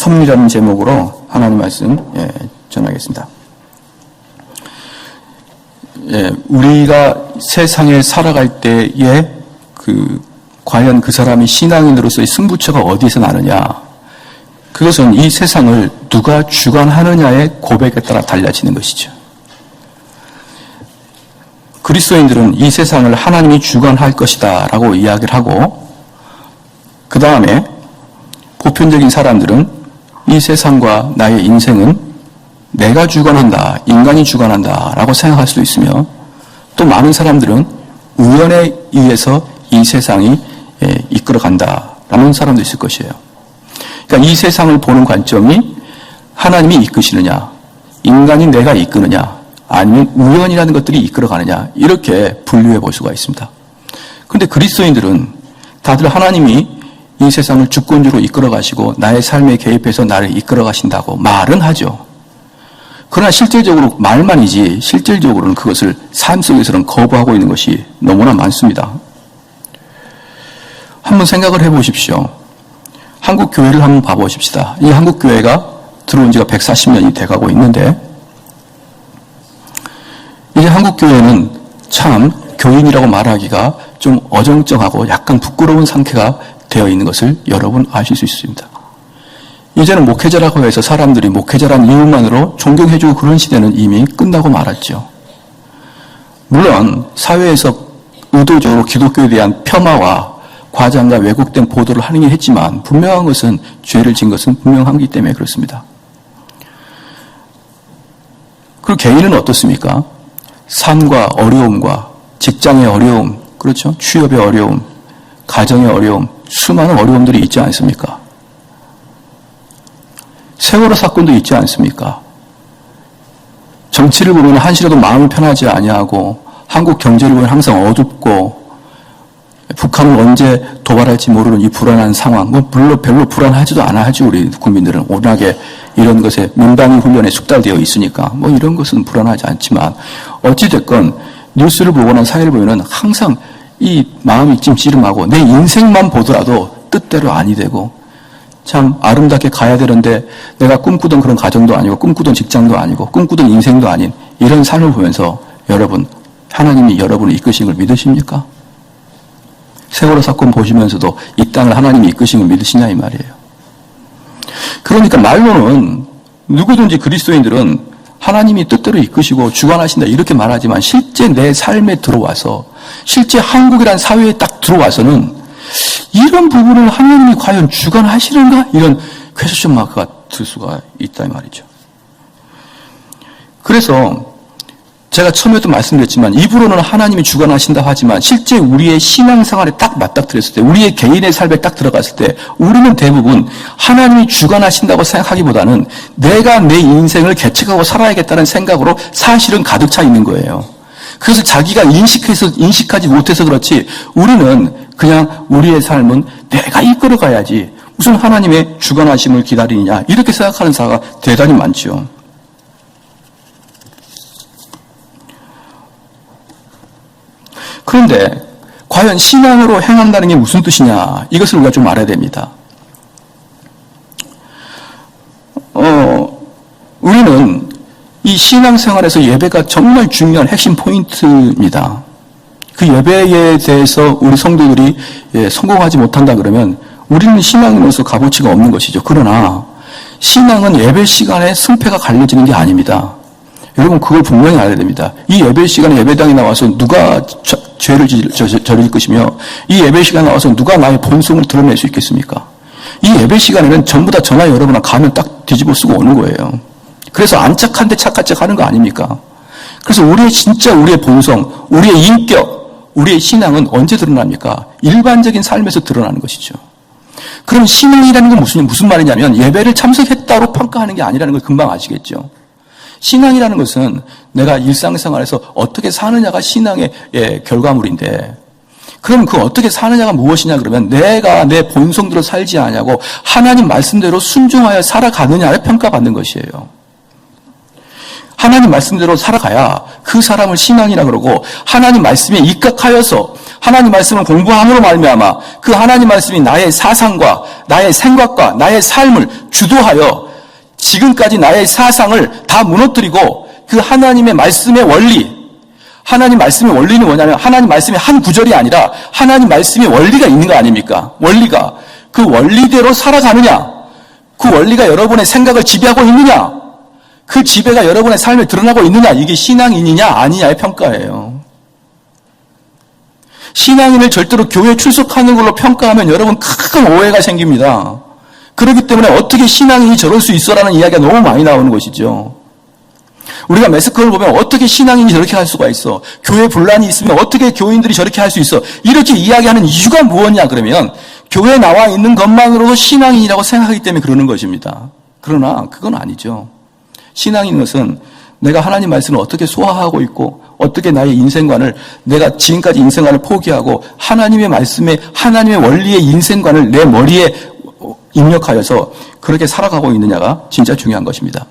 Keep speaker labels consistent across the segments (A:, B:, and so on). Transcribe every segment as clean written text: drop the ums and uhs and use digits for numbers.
A: 섭리라는 제목으로 하나님 말씀 전하겠습니다. 우리가 세상에 살아갈 때에 과연 그 사람이 신앙인으로서의 승부처가 어디에서 나느냐? 그것은 이 세상을 누가 주관하느냐의 고백에 따라 달라지는 것이죠. 그리스도인들은 이 세상을 하나님이 주관할 것이다 라고 이야기를 하고, 그 다음에 보편적인 사람들은 이 세상과 나의 인생은 내가 주관한다, 인간이 주관한다 라고 생각할 수도 있으며, 또 많은 사람들은 우연에 의해서 이 세상이 이끌어간다 라는 사람도 있을 것이에요. 그러니까 이 세상을 보는 관점이 하나님이 이끄시느냐, 인간이 내가 이끄느냐, 아니면 우연이라는 것들이 이끌어가느냐, 이렇게 분류해 볼 수가 있습니다. 그런데 그리스도인들은 다들 하나님이 이 세상을 주권적으로 이끌어 가시고 나의 삶에 개입해서 나를 이끌어 가신다고 말은 하죠. 그러나 실질적으로 말만이지 실질적으로는 그것을 삶 속에서는 거부하고 있는 것이 너무나 많습니다. 한번 생각을 해보십시오. 한국 교회를 한번 봐보십시다. 이 한국 교회가 들어온 지가 140년이 돼가고 있는데, 이제 한국 교회는 참 교인이라고 말하기가 좀 어정쩡하고 약간 부끄러운 상태가 되어 있는 것을 여러분 아실 수 있습니다. 이제는 목회자라고 해서 사람들이 목회자란 이유만으로 존경해주고 그런 시대는 이미 끝나고 말았죠. 물론 사회에서 의도적으로 기독교에 대한 폄하와 과장과 왜곡된 보도를 하긴 했지만, 분명한 것은 죄를 진 것은 분명하기 때문에 그렇습니다. 그리고 개인은 어떻습니까? 삶과 어려움과 직장의 어려움, 그렇죠? 취업의 어려움, 가정의 어려움, 수많은 어려움들이 있지 않습니까? 세월호 사건도 있지 않습니까? 정치를 보면 한시라도 마음이 편하지 아니하고, 한국 경제를 보면 항상 어둡고, 북한은 언제 도발할지 모르는 이 불안한 상황, 별로 불안하지도 않아 하죠. 우리 국민들은 워낙에 이런 것에 민방위 훈련에 숙달되어 있으니까 이런 것은 불안하지 않지만, 어찌됐건 뉴스를 보거나 사회를 보면 항상 이 마음이 찜찜하고 내 인생만 보더라도 뜻대로 아니 되고, 참 아름답게 가야 되는데 내가 꿈꾸던 그런 가정도 아니고 꿈꾸던 직장도 아니고 꿈꾸던 인생도 아닌 이런 삶을 보면서 여러분, 하나님이 여러분을 이끄신 걸 믿으십니까? 세월호 사건 보시면서도 이 땅을 하나님이 이끄신 걸 믿으시냐 이 말이에요. 그러니까 말로는 누구든지 그리스도인들은 하나님이 뜻대로 이끄시고 주관하신다 이렇게 말하지만, 실제 내 삶에 들어와서, 실제 한국이라는 사회에 딱 들어와서는 이런 부분을 하나님이 과연 주관하시는가? 이런 퀘스천 마크가 들 수가 있다 이 말이죠. 그래서 제가 처음에도 말씀드렸지만, 입으로는 하나님이 주관하신다 하지만 실제 우리의 신앙생활에 딱 맞닥뜨렸을 때, 우리의 개인의 삶에 딱 들어갔을 때 우리는 대부분 하나님이 주관하신다고 생각하기보다는 내가 내 인생을 개척하고 살아야겠다는 생각으로 사실은 가득 차 있는 거예요. 그래서 자기가 인식하지 못해서 그렇지, 우리는 그냥 우리의 삶은 내가 이끌어 가야지, 무슨 하나님의 주관하심을 기다리느냐, 이렇게 생각하는 사람가 대단히 많죠. 그런데 과연 신앙으로 행한다는 게 무슨 뜻이냐, 이것을 우리가 좀 알아야 됩니다. 우리는 이 신앙생활에서 예배가 정말 중요한 핵심 포인트입니다. 그 예배에 대해서 우리 성도들이 성공하지 못한다 그러면 우리는 신앙인으로서 값어치가 없는 것이죠. 그러나 신앙은 예배 시간에 승패가 갈려지는 게 아닙니다. 여러분, 그걸 분명히 알아야 됩니다. 이 예배 시간에 예배당에 나와서 누가 죄를 저릴 것이며, 이 예배 시간에 나와서 누가 나의 본성을 드러낼 수 있겠습니까? 이 예배 시간에는 전부 다 저나 여러분나 가면 딱 뒤집어 쓰고 오는 거예요. 그래서 안착한데 착한 척 하는 거 아닙니까? 그래서 우리의 본성, 우리의 인격, 우리의 신앙은 언제 드러납니까? 일반적인 삶에서 드러나는 것이죠. 그럼 신앙이라는 건 무슨 말이냐면, 예배를 참석했다로 평가하는 게 아니라는 걸 금방 아시겠죠? 신앙이라는 것은 내가 일상생활에서 어떻게 사느냐가 신앙의 결과물인데, 그럼 그 어떻게 사느냐가 무엇이냐 그러면 내가 내 본성대로 살지 않냐고 하나님 말씀대로 순종하여 살아가느냐를 평가받는 것이에요. 하나님 말씀대로 살아가야 그 사람을 신앙이라 그러고, 하나님 말씀에 입각하여서 하나님 말씀을 공부함으로 말미암아 그 하나님 말씀이 나의 사상과 나의 생각과 나의 삶을 주도하여 지금까지 나의 사상을 다 무너뜨리고 그 하나님의 말씀의 원리, 하나님 말씀의 원리는 뭐냐면 하나님 말씀의 한 구절이 아니라 하나님 말씀의 원리가 있는 거 아닙니까? 원리가. 그 원리대로 살아가느냐? 그 원리가 여러분의 생각을 지배하고 있느냐? 그 지배가 여러분의 삶에 드러나고 있느냐? 이게 신앙인이냐 아니냐의 평가예요. 신앙인을 절대로 교회 출석하는 걸로 평가하면 여러분 큰 오해가 생깁니다. 그렇기 때문에 어떻게 신앙인이 저럴 수 있어라는 이야기가 너무 많이 나오는 것이죠. 우리가 매스컴을 보면 어떻게 신앙인이 저렇게 할 수가 있어? 교회 분란이 있으면 어떻게 교인들이 저렇게 할 수 있어? 이렇게 이야기하는 이유가 무엇이냐 그러면 교회에 나와 있는 것만으로도 신앙인이라고 생각하기 때문에 그러는 것입니다. 그러나 그건 아니죠. 신앙인 것은 내가 하나님 말씀을 어떻게 소화하고 있고 어떻게 나의 인생관을 내가 지금까지 인생관을 포기하고 하나님의 말씀에 하나님의 원리의 인생관을 내 머리에 입력하여서 그렇게 살아가고 있느냐가 진짜 중요한 것입니다.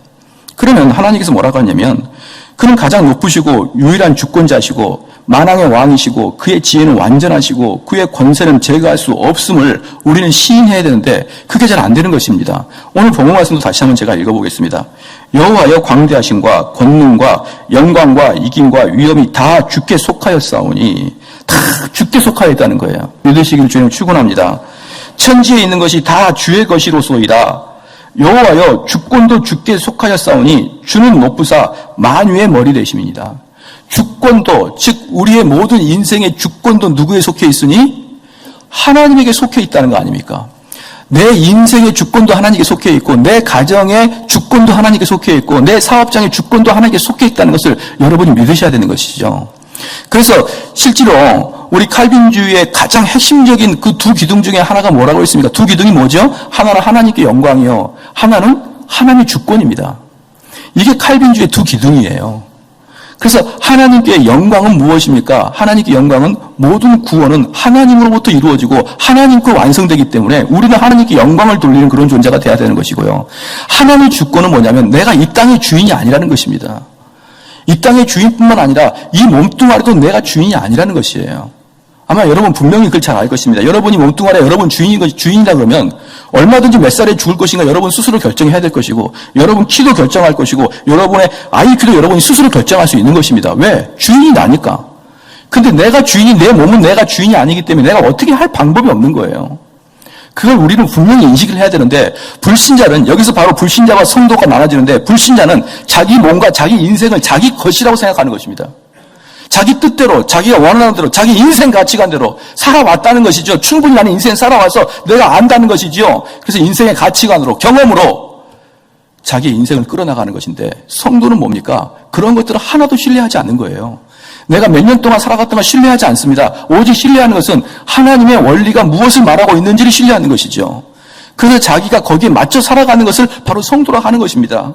A: 그러면 하나님께서 뭐라고 하냐면 그는 가장 높으시고 유일한 주권자시고 만왕의 왕이시고 그의 지혜는 완전하시고 그의 권세는 제거할 수 없음을 우리는 시인해야 되는데 그게 잘 안 되는 것입니다. 오늘 본문 말씀도 다시 한번 제가 읽어보겠습니다. 여호와여 광대하심과 권능과 영광과 이김과 위엄이 다 주께 속하였사오니 다 주께 속하여 있다는 거예요. 믿으시길 주님 축원합니다. 천지에 있는 것이 다 주의 것이로소이다. 여호와여 주권도 주께 속하였사오니 주는 높으사 만유의 머리 되심이니이다. 주권도 즉 우리의 모든 인생의 주권도 누구에 속해 있으니? 하나님에게 속해 있다는 거 아닙니까? 내 인생의 주권도 하나님께 속해 있고 내 가정의 주권도 하나님께 속해 있고 내 사업장의 주권도 하나님께 속해 있다는 것을 여러분이 믿으셔야 되는 것이죠. 그래서 실제로 우리 칼빈주의의 가장 핵심적인 그 두 기둥 중에 하나가 뭐라고 했습니까? 두 기둥이 뭐죠? 하나는 하나님께 영광이요. 하나는 하나님의 주권입니다. 이게 칼빈주의의 두 기둥이에요. 그래서 하나님께 영광은 무엇입니까? 하나님께 영광은 모든 구원은 하나님으로부터 이루어지고 하나님께 완성되기 때문에 우리는 하나님께 영광을 돌리는 그런 존재가 돼야 되는 것이고요. 하나님의 주권은 뭐냐면 내가 이 땅의 주인이 아니라는 것입니다. 이 땅의 주인뿐만 아니라 이 몸뚱아리도 내가 주인이 아니라는 것이에요. 아마 여러분 분명히 그걸 잘 알 것입니다. 여러분이 몸뚱아리에 여러분 주인이다 그러면 얼마든지 몇 살에 죽을 것인가 여러분 스스로 결정해야 될 것이고 여러분 키도 결정할 것이고 여러분의 IQ도 여러분이 스스로 결정할 수 있는 것입니다. 왜? 주인이 나니까. 근데 내가 주인이 내 몸은 내가 주인이 아니기 때문에 내가 어떻게 할 방법이 없는 거예요. 그걸 우리는 분명히 인식을 해야 되는데 불신자는 여기서 바로 불신자와 성도가 나눠지는데 불신자는 자기 몸과 자기 인생을 자기 것이라고 생각하는 것입니다. 자기 뜻대로 자기가 원하는 대로 자기 인생 가치관대로 살아왔다는 것이죠. 충분히 나는 인생 살아와서 내가 안다는 것이지요. 그래서 인생의 가치관으로 경험으로 자기 인생을 끌어나가는 것인데 성도는 뭡니까? 그런 것들을 하나도 신뢰하지 않는 거예요. 내가 몇 년 동안 살아갔던 걸 신뢰하지 않습니다. 오직 신뢰하는 것은 하나님의 원리가 무엇을 말하고 있는지를 신뢰하는 것이죠. 그래서 자기가 거기에 맞춰 살아가는 것을 바로 성도라 하는 것입니다.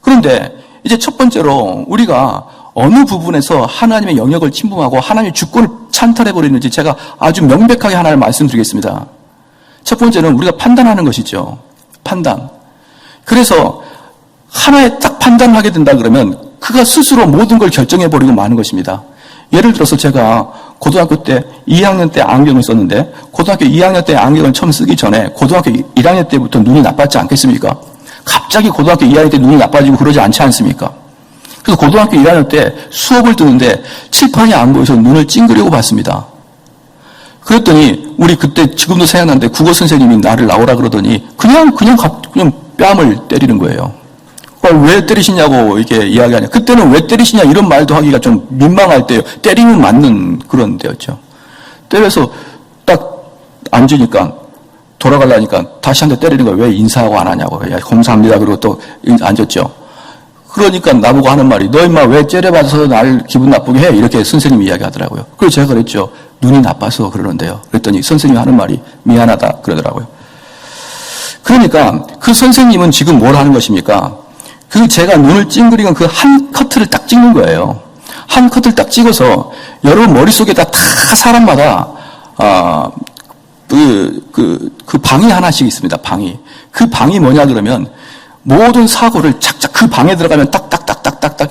A: 그런데 이제 첫 번째로 우리가 어느 부분에서 하나님의 영역을 침범하고 하나님의 주권을 찬탈해버리는지 제가 아주 명백하게 하나를 말씀드리겠습니다. 첫 번째는 우리가 판단하는 것이죠. 판단. 그래서 하나에 딱 판단을 하게 된다 그러면 그가 스스로 모든 걸 결정해버리고 마는 것입니다. 예를 들어서 제가 고등학교 때 2학년 때 안경을 썼는데 고등학교 2학년 때 안경을 처음 쓰기 전에 고등학교 1학년 때부터 눈이 나빴지 않겠습니까? 갑자기 고등학교 2학년 때 눈이 나빠지고 그러지 않지 않습니까? 그래서 고등학교 1학년 때 수업을 듣는데 칠판이 안 보여서 눈을 찡그리고 봤습니다. 그랬더니 우리 그때 지금도 생각나는데 국어 선생님이 나를 나오라 그러더니 그냥 뺨을 때리는 거예요. 왜 때리시냐고 이렇게 이야기하냐. 그때는 왜 때리시냐 이런 말도 하기가 좀 민망할 때요. 때리면 맞는 그런 때였죠. 때려서 딱 앉으니까 돌아가려니까 다시 한 대 때리는 거예요. 왜 인사하고 안 하냐고. 야, 감사합니다. 그리고 또 앉았죠. 그러니까 나보고 하는 말이 너 임마 왜 째려봐서 날 기분 나쁘게 해? 이렇게 선생님이 이야기하더라고요. 그래서 제가 그랬죠. 눈이 나빠서 그러는데요. 그랬더니 선생님이 하는 말이 미안하다 그러더라고요. 그러니까 그 선생님은 지금 뭘 하는 것입니까? 그 제가 눈을 찡그리는 그 한 커트를 딱 찍는 거예요. 한 커트를 딱 찍어서 여러분 머릿속에다 다 사람마다 그 방이 하나씩 있습니다. 방이. 그 방이 뭐냐 그러면 모든 사고를 착착 그 방에 들어가면 딱딱딱딱딱딱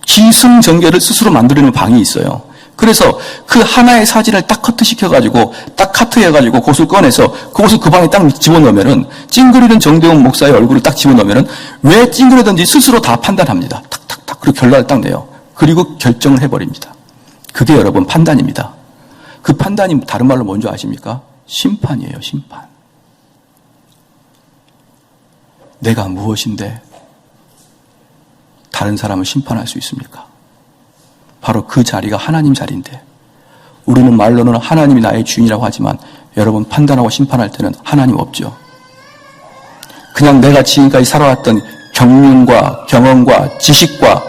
A: 기승전결을 스스로 만들어내는 방이 있어요. 그래서 그 하나의 사진을 딱 커트시켜가지고, 딱 카트해가지고 그것을 꺼내서 그것을 그 방에 딱 집어넣으면은, 찡그리는 정대원 목사의 얼굴을 딱 집어넣으면은, 왜 찡그리든지 스스로 다 판단합니다. 탁탁탁. 그리고 결론을 딱 내요. 그리고 결정을 해버립니다. 그게 여러분 판단입니다. 그 판단이 다른 말로 뭔지 아십니까? 심판이에요, 심판. 내가 무엇인데 다른 사람을 심판할 수 있습니까? 바로 그 자리가 하나님 자리인데, 우리는 말로는 하나님이 나의 주인이라고 하지만 여러분 판단하고 심판할 때는 하나님 없죠. 그냥 내가 지금까지 살아왔던 경륜과 경험과 지식과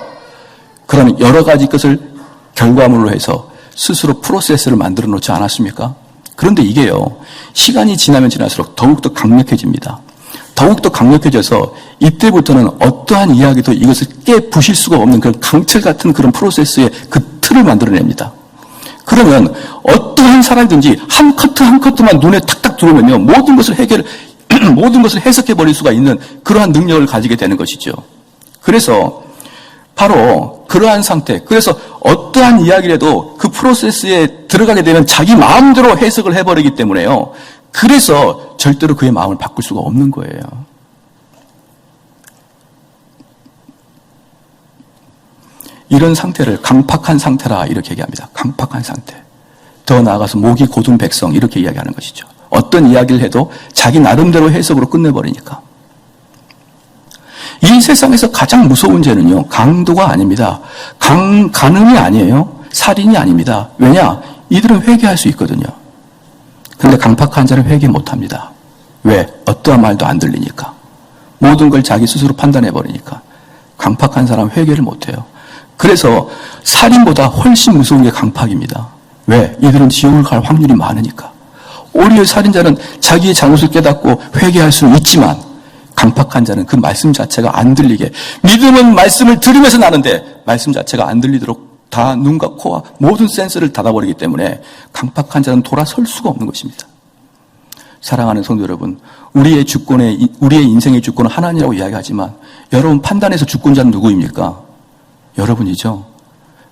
A: 그런 여러 가지 것을 결과물로 해서 스스로 프로세스를 만들어 놓지 않았습니까? 그런데 이게요, 시간이 지나면 지날수록 더욱더 강력해집니다. 더욱더 강력해져서 이때부터는 어떠한 이야기도 이것을 깨부실 수가 없는 그런 강철 같은 그런 프로세스의 그 틀을 만들어냅니다. 그러면 어떠한 사람이든지 한 커트 한 커트만 눈에 탁탁 들어오면요, 모든 것을 모든 것을 해석해 버릴 수가 있는 그러한 능력을 가지게 되는 것이죠. 그래서 바로 그러한 상태, 그래서 어떠한 이야기라도 그 프로세스에 들어가게 되면 자기 마음대로 해석을 해버리기 때문에요. 그래서 절대로 그의 마음을 바꿀 수가 없는 거예요. 이런 상태를 강팍한 상태라 이렇게 얘기합니다. 강팍한 상태. 더 나아가서 목이 곧은 백성 이렇게 이야기하는 것이죠. 어떤 이야기를 해도 자기 나름대로 해석으로 끝내버리니까. 이 세상에서 가장 무서운 죄는요, 강도가 아닙니다. 간음이 아니에요. 살인이 아닙니다. 왜냐? 이들은 회개할 수 있거든요. 근데 강팍한 자는 회개 못합니다. 왜? 어떠한 말도 안 들리니까. 모든 걸 자기 스스로 판단해버리니까. 강팍한 사람은 회개를 못해요. 그래서 살인보다 훨씬 무서운 게 강팍입니다. 왜? 이들은 지옥을 갈 확률이 많으니까. 오히려 살인자는 자기의 잘못을 깨닫고 회개할 수는 있지만, 강팍한 자는 그 말씀 자체가 안 들리게, 믿음은 말씀을 들으면서 나는데 말씀 자체가 안 들리도록 다 눈과 코와 모든 센스를 닫아버리기 때문에 강팍한 자는 돌아설 수가 없는 것입니다. 사랑하는 성도 여러분, 우리의 인생의 주권은 하나님이라고 이야기하지만 여러분 판단에서 주권자는 누구입니까? 여러분이죠.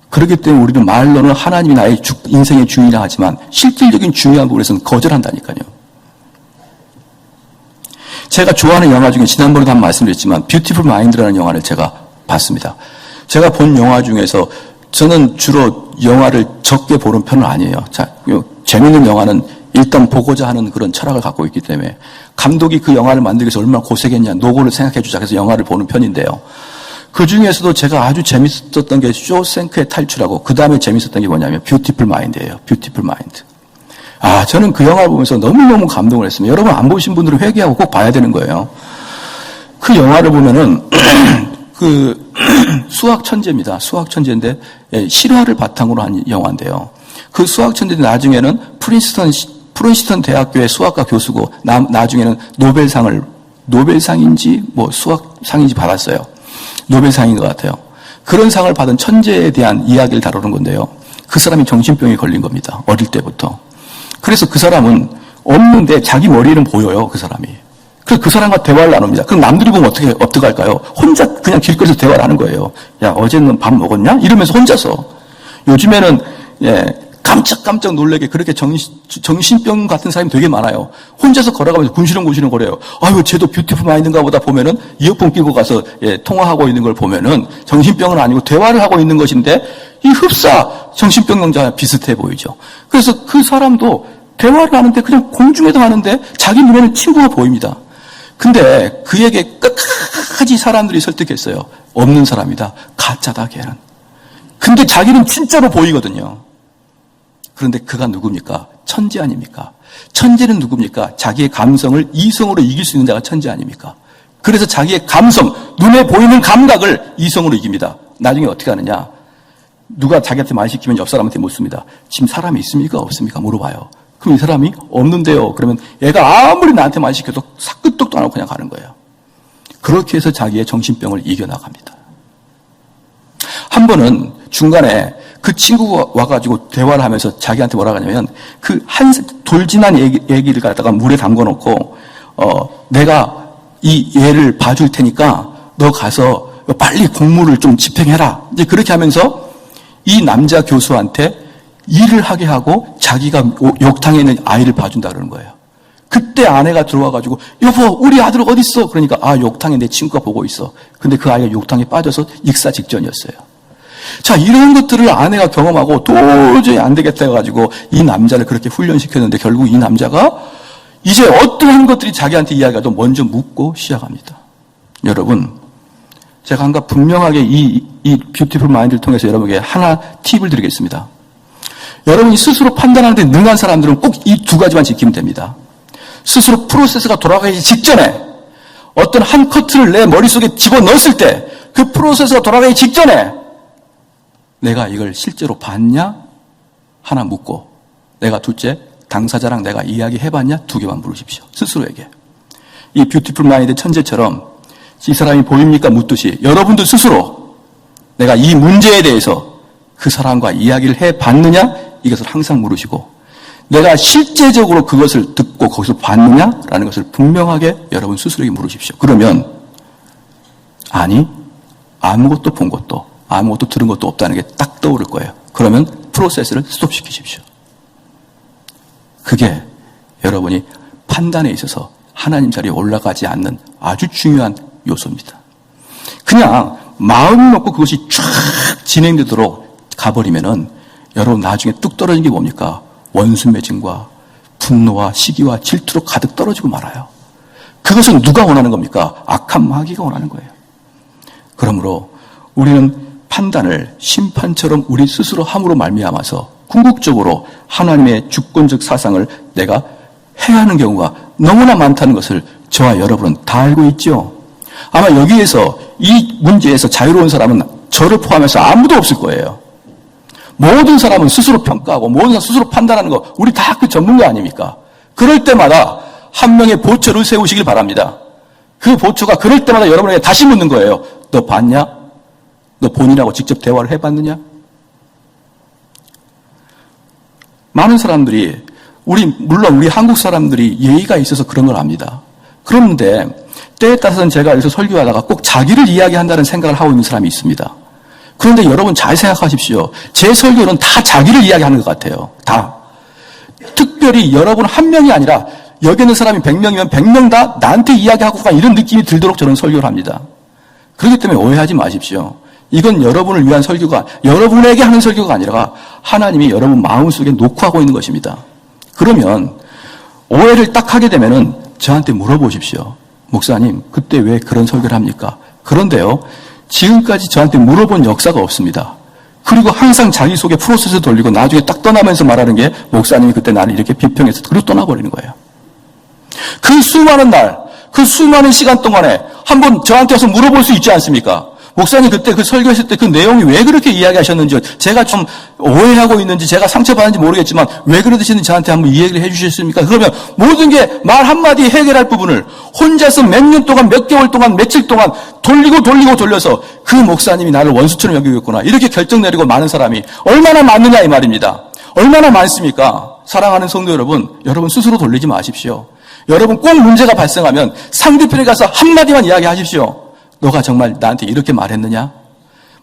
A: 그렇기 때문에 우리는 말로는 하나님이 나의 인생의 주인이라 하지만 실질적인 중요한 부분에서는 거절한다니까요. 제가 좋아하는 영화 중에 지난번에도 한번 말씀드렸지만 뷰티풀 마인드라는 영화를 제가 봤습니다. 제가 본 영화 중에서 저는 주로 영화를 적게 보는 편은 아니에요. 자, 재밌는 영화는 일단 보고자 하는 그런 철학을 갖고 있기 때문에 감독이 그 영화를 만들기 위해서 얼마나 고생했냐, 노고를 생각해 주자 해서 영화를 보는 편인데요. 그 중에서도 제가 아주 재밌었던 게 쇼생크의 탈출하고 그 다음에 재밌었던 게 뭐냐면 뷰티풀 마인드예요. 뷰티풀 마인드. 저는 그 영화를 보면서 너무너무 감동을 했습니다. 여러분 안 보신 분들은 회개하고 꼭 봐야 되는 거예요. 그 영화를 보면은 수학 천재입니다. 수학 천재인데 실화를 바탕으로 한 영화인데요. 그 수학 천재는 나중에는 프린스턴 대학교의 수학과 교수고 나중에는 노벨상인지 뭐 수학상인지 받았어요. 노벨상인 것 같아요. 그런 상을 받은 천재에 대한 이야기를 다루는 건데요. 그 사람이 정신병에 걸린 겁니다. 어릴 때부터. 그래서 그 사람은 없는데 자기 머리에는 보여요. 그 사람이. 그래서 그 사람과 대화를 나눕니다. 그럼 남들이 보면 어떻게 할까요? 혼자 그냥 길거리에서 대화를 하는 거예요. 야, 어제는 밥 먹었냐? 이러면서 혼자서. 요즘에는, 깜짝 놀래게 그렇게 정신병 같은 사람이 되게 많아요. 혼자서 걸어가면서 군시렁 거려요. 아유, 쟤도 뷰티풀 마인드인가 보다 보면은 이어폰 끼고 가서 통화하고 있는 걸 보면은 정신병은 아니고 대화를 하고 있는 것인데 이 흡사 정신병자 비슷해 보이죠. 그래서 그 사람도 대화를 하는데 그냥 공중에도 하는데 자기 눈에는 친구가 보입니다. 근데 그에게 끝까지 사람들이 설득했어요. 없는 사람이다. 가짜다, 걔는. 근데 자기는 진짜로 보이거든요. 그런데 그가 누굽니까? 천재 아닙니까? 천재는 누굽니까? 자기의 감성을 이성으로 이길 수 있는 자가 천재 아닙니까? 그래서 자기의 감성, 눈에 보이는 감각을 이성으로 이깁니다. 나중에 어떻게 하느냐? 누가 자기한테 말 시키면 옆 사람한테 묻습니다. 지금 사람이 있습니까? 없습니까? 물어봐요. 그럼 이 사람이 없는데요. 그러면 얘가 아무리 나한테 말 시켜도 끄떡도 안 하고 그냥 가는 거예요. 그렇게 해서 자기의 정신병을 이겨나갑니다. 한 번은 중간에 그 친구가 와가지고 대화를 하면서 자기한테 뭐라고 하냐면 돌 지난 얘기를 갖다가 물에 담궈 놓고 내가 이 얘를 봐줄 테니까 너 가서 빨리 공무를 좀 집행해라. 이제 그렇게 하면서 이 남자 교수한테 일을 하게 하고 자기가 욕탕에 있는 아이를 봐준다 그러는 거예요. 그때 아내가 들어와가지고 여보 우리 아들 어디 있어? 그러니까 욕탕에 내 친구가 보고 있어. 근데 그 아이가 욕탕에 빠져서 익사 직전이었어요. 자, 이런 것들을 아내가 경험하고 도저히 안 되겠다 해가지고 이 남자를 그렇게 훈련시켰는데 결국 이 남자가 이제 어떠한 것들이 자기한테 이야기해도 먼저 묻고 시작합니다. 여러분, 제가 한가 분명하게 이 뷰티풀 마인드를 통해서 여러분에게 하나 팁을 드리겠습니다. 여러분이 스스로 판단하는데 능한 사람들은 꼭 이 두 가지만 지키면 됩니다. 스스로 프로세스가 돌아가기 직전에 어떤 한 커트를 내 머릿속에 집어넣었을 때 그 프로세스가 돌아가기 직전에 내가 이걸 실제로 봤냐? 하나 묻고, 내가 둘째, 당사자랑 내가 이야기해봤냐? 두 개만 물으십시오. 스스로에게. 이 뷰티풀 마인드 천재처럼 이 사람이 보입니까? 묻듯이 여러분도 스스로 내가 이 문제에 대해서 그 사람과 이야기를 해봤느냐? 이것을 항상 물으시고, 내가 실제적으로 그것을 듣고 거기서 봤느냐라는 것을 분명하게 여러분 스스로에게 물으십시오. 그러면 아니, 아무것도 본 것도 아무것도 들은 것도 없다는 게 딱 떠오를 거예요. 그러면 프로세스를 스톱시키십시오. 그게 여러분이 판단에 있어서 하나님 자리에 올라가지 않는 아주 중요한 요소입니다. 그냥 마음 놓고 그것이 쫙 진행되도록 가버리면은 여러분 나중에 뚝 떨어진 게 뭡니까? 원수매진과 분노와 시기와 질투로 가득 떨어지고 말아요. 그것은 누가 원하는 겁니까? 악한 마귀가 원하는 거예요. 그러므로 우리는 판단을 심판처럼 우리 스스로 함으로 말미암아서 궁극적으로 하나님의 주권적 사상을 내가 해야 하는 경우가 너무나 많다는 것을 저와 여러분은 다 알고 있죠. 아마 여기에서 이 문제에서 자유로운 사람은 저를 포함해서 아무도 없을 거예요. 모든 사람은 스스로 평가하고 모든 사람 스스로 판단하는 거 우리 다 그 전문가 아닙니까? 그럴 때마다 한 명의 보초를 세우시길 바랍니다. 그 보초가 그럴 때마다 여러분에게 다시 묻는 거예요. 너 봤냐? 너 본인하고 직접 대화를 해봤느냐? 많은 사람들이 물론 우리 한국 사람들이 예의가 있어서 그런 걸 압니다. 그런데 때에 따라서는 제가 여기서 설교하다가 꼭 자기를 이야기한다는 생각을 하고 있는 사람이 있습니다. 그런데 여러분 잘 생각하십시오. 제 설교는 다 자기를 이야기하는 것 같아요. 다. 특별히 여러분 한 명이 아니라 여기 있는 사람이 100명이면 100명 다 나한테 이야기하고 가 이런 느낌이 들도록 저는 설교를 합니다. 그렇기 때문에 오해하지 마십시오. 이건 여러분을 위한 설교가 여러분에게 하는 설교가 아니라 하나님이 여러분 마음속에 놓고 하고 있는 것입니다. 그러면 오해를 딱 하게 되면은 저한테 물어보십시오. 목사님, 그때 왜 그런 설교를 합니까? 그런데요, 지금까지 저한테 물어본 역사가 없습니다. 그리고 항상 자기 속에 프로세스 돌리고 나중에 딱 떠나면서 말하는 게 목사님이 그때 나를 이렇게 비평해서 그리고 떠나버리는 거예요. 그 수많은 날, 그 수많은 시간 동안에 한번 저한테 와서 물어볼 수 있지 않습니까? 목사님 그때 그 설교했을 때 그 내용이 왜 그렇게 이야기하셨는지 제가 좀 오해하고 있는지 제가 상처받는지 모르겠지만 왜 그러시는지 저한테 한번 이야기를 해 주셨습니까? 그러면 모든 게 말 한마디 해결할 부분을 혼자서 몇 년 동안 몇 개월 동안 며칠 동안 돌려서 그 목사님이 나를 원수처럼 여기겠구나 이렇게 결정 내리고 많은 사람이 얼마나 많느냐 이 말입니다. 얼마나 많습니까? 사랑하는 성도 여러분, 여러분 스스로 돌리지 마십시오. 여러분 꼭 문제가 발생하면 상대편에 가서 한마디만 이야기하십시오. 너가 정말 나한테 이렇게 말했느냐?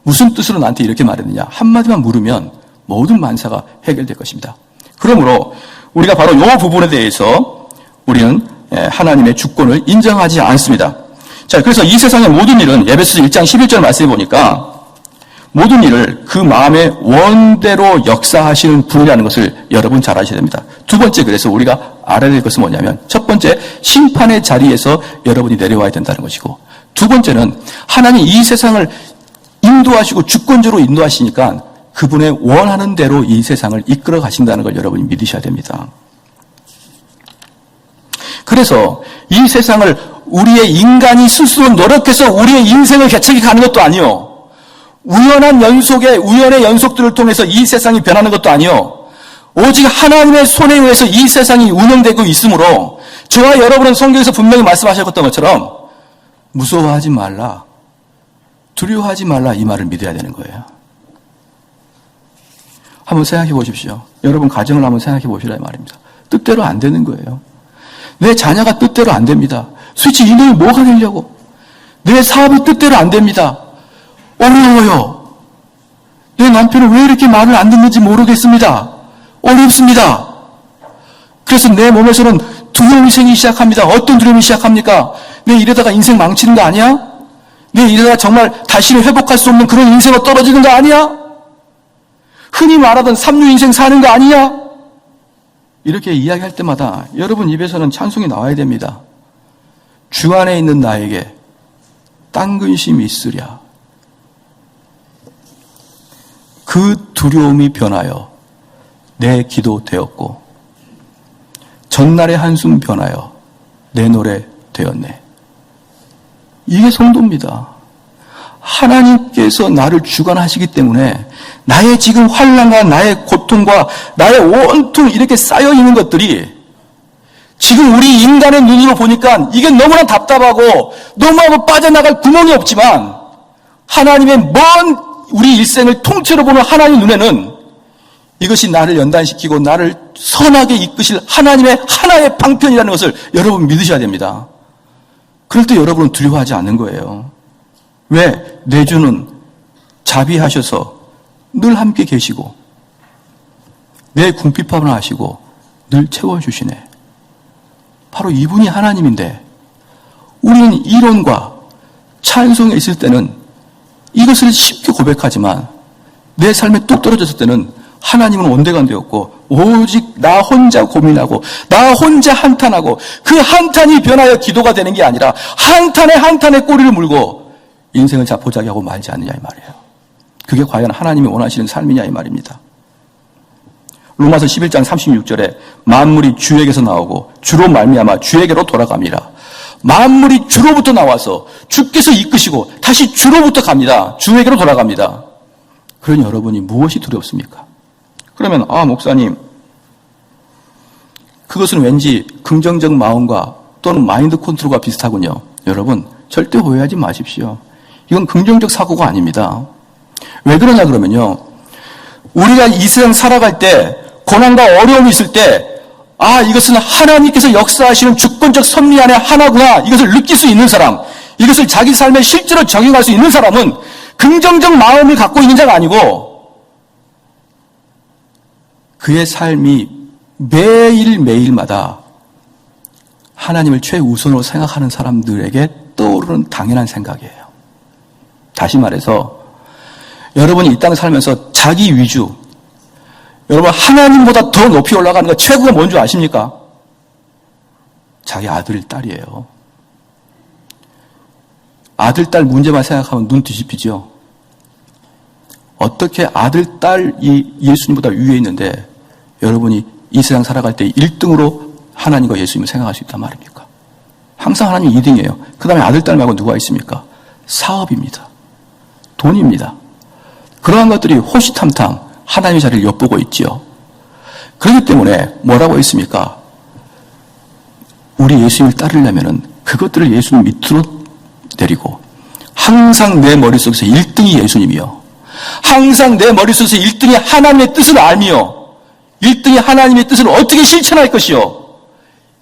A: 무슨 뜻으로 나한테 이렇게 말했느냐? 한마디만 물으면 모든 만사가 해결될 것입니다. 그러므로 우리가 바로 이 부분에 대해서 우리는 하나님의 주권을 인정하지 않습니다. 자, 그래서 이 세상의 모든 일은 에베소서 1장 11절 말씀해 보니까 모든 일을 그 마음의 원대로 역사하시는 분이라는 것을 여러분 잘 아셔야 됩니다. 두 번째, 그래서 우리가 알아야 될 것은 뭐냐면 첫 번째, 심판의 자리에서 여러분이 내려와야 된다는 것이고 두 번째는 하나님 이 세상을 인도하시고 주권적으로 인도하시니까 그분의 원하는 대로 이 세상을 이끌어 가신다는 걸 여러분이 믿으셔야 됩니다. 그래서 이 세상을 우리의 인간이 스스로 노력해서 우리의 인생을 개척해 가는 것도 아니요. 우연한 연속의 우연의 연속들을 통해서 이 세상이 변하는 것도 아니요. 오직 하나님의 손에 의해서 이 세상이 운영되고 있으므로 저와 여러분은 성경에서 분명히 말씀하셨던 것처럼 무서워하지 말라, 두려워하지 말라 이 말을 믿어야 되는 거예요. 한번 생각해 보십시오. 여러분 가정을 한번 생각해 보시라 이 말입니다. 뜻대로 안 되는 거예요. 내 자녀가 뜻대로 안 됩니다. 도대체 이놈이 뭐가 되려고? 내 사업이 뜻대로 안 됩니다. 어려워요. 내 남편은 왜 이렇게 말을 안 듣는지 모르겠습니다. 어렵습니다. 그래서 내 몸에서는 두려움이 생기기 시작합니다. 어떤 두려움이 시작합니까? 내 이러다가 인생 망치는 거 아니야? 내 이러다가 정말 다시는 회복할 수 없는 그런 인생으로 떨어지는 거 아니야? 흔히 말하던 삼류 인생 사는 거 아니냐? 이렇게 이야기할 때마다 여러분 입에서는 찬송이 나와야 됩니다. 주 안에 있는 나에게 딴 근심이 있으랴. 그 두려움이 변하여 내 기도 되었고 전날의 한숨 변하여 내 노래 되었네. 이게 성도입니다. 하나님께서 나를 주관하시기 때문에 나의 지금 환난과 나의 고통과 나의 온통 이렇게 쌓여있는 것들이 지금 우리 인간의 눈으로 보니까 이게 너무나 답답하고 너무하고 빠져나갈 구멍이 없지만 하나님의 먼 우리 일생을 통째로 보는 하나님 눈에는 이것이 나를 연단시키고 나를 선하게 이끄실 하나님의 하나의 방편이라는 것을 여러분 믿으셔야 됩니다. 그럴 때 여러분은 두려워하지 않는 거예요. 왜? 내 주는 자비하셔서 늘 함께 계시고 내 궁핍함을 아시고 늘 채워주시네. 바로 이분이 하나님인데 우리는 이론과 찬송에 있을 때는 이것을 쉽게 고백하지만 내 삶에 뚝 떨어졌을 때는 하나님은 온데간데없고 오직 나 혼자 고민하고 나 혼자 한탄하고 그 한탄이 변하여 기도가 되는 게 아니라 한탄에 꼬리를 물고 인생을 자포자기 하고 말지 않느냐 이 말이에요. 그게 과연 하나님이 원하시는 삶이냐 이 말입니다. 로마서 11장 36절에 만물이 주에게서 나오고 주로 말미암아 주에게로 돌아갑니다. 만물이 주로부터 나와서 주께서 이끄시고 다시 주로부터 갑니다. 주에게로 돌아갑니다. 그러니 여러분이 무엇이 두렵습니까? 그러면 목사님 그것은 왠지 긍정적 마음과 또는 마인드 컨트롤과 비슷하군요. 여러분 절대 오해하지 마십시오. 이건 긍정적 사고가 아닙니다. 왜 그러냐 그러면요. 우리가 이 세상 살아갈 때 고난과 어려움이 있을 때 이것은 하나님께서 역사하시는 주권적 섭리 안에 하나구나 이것을 느낄 수 있는 사람, 이것을 자기 삶에 실제로 적용할 수 있는 사람은 긍정적 마음을 갖고 있는 자가 아니고 그의 삶이 매일매일마다 하나님을 최우선으로 생각하는 사람들에게 떠오르는 당연한 생각이에요. 다시 말해서 여러분이 이 땅을 살면서 자기 위주, 여러분 하나님보다 더 높이 올라가는 거 최고가 뭔지 아십니까? 자기 아들, 딸이에요. 아들, 딸 문제만 생각하면 눈 뒤집히죠. 어떻게 아들, 딸이 예수님보다 위에 있는데 여러분이 이 세상 살아갈 때 1등으로 하나님과 예수님을 생각할 수 있단 말입니까? 항상 하나님이 2등이에요. 그 다음에 아들, 딸 말고 누가 있습니까? 사업입니다. 돈입니다. 그러한 것들이 호시탐탐 하나님의 자리를 엿보고 있지요. 그렇기 때문에 뭐라고 했습니까? 우리 예수님을 따르려면은 그것들을 예수님 밑으로 내리고 항상 내 머릿속에서 1등이 예수님이요. 항상 내 머릿속에서 1등이 하나님의 뜻을 알며 1등이 하나님의 뜻을 어떻게 실천할 것이요.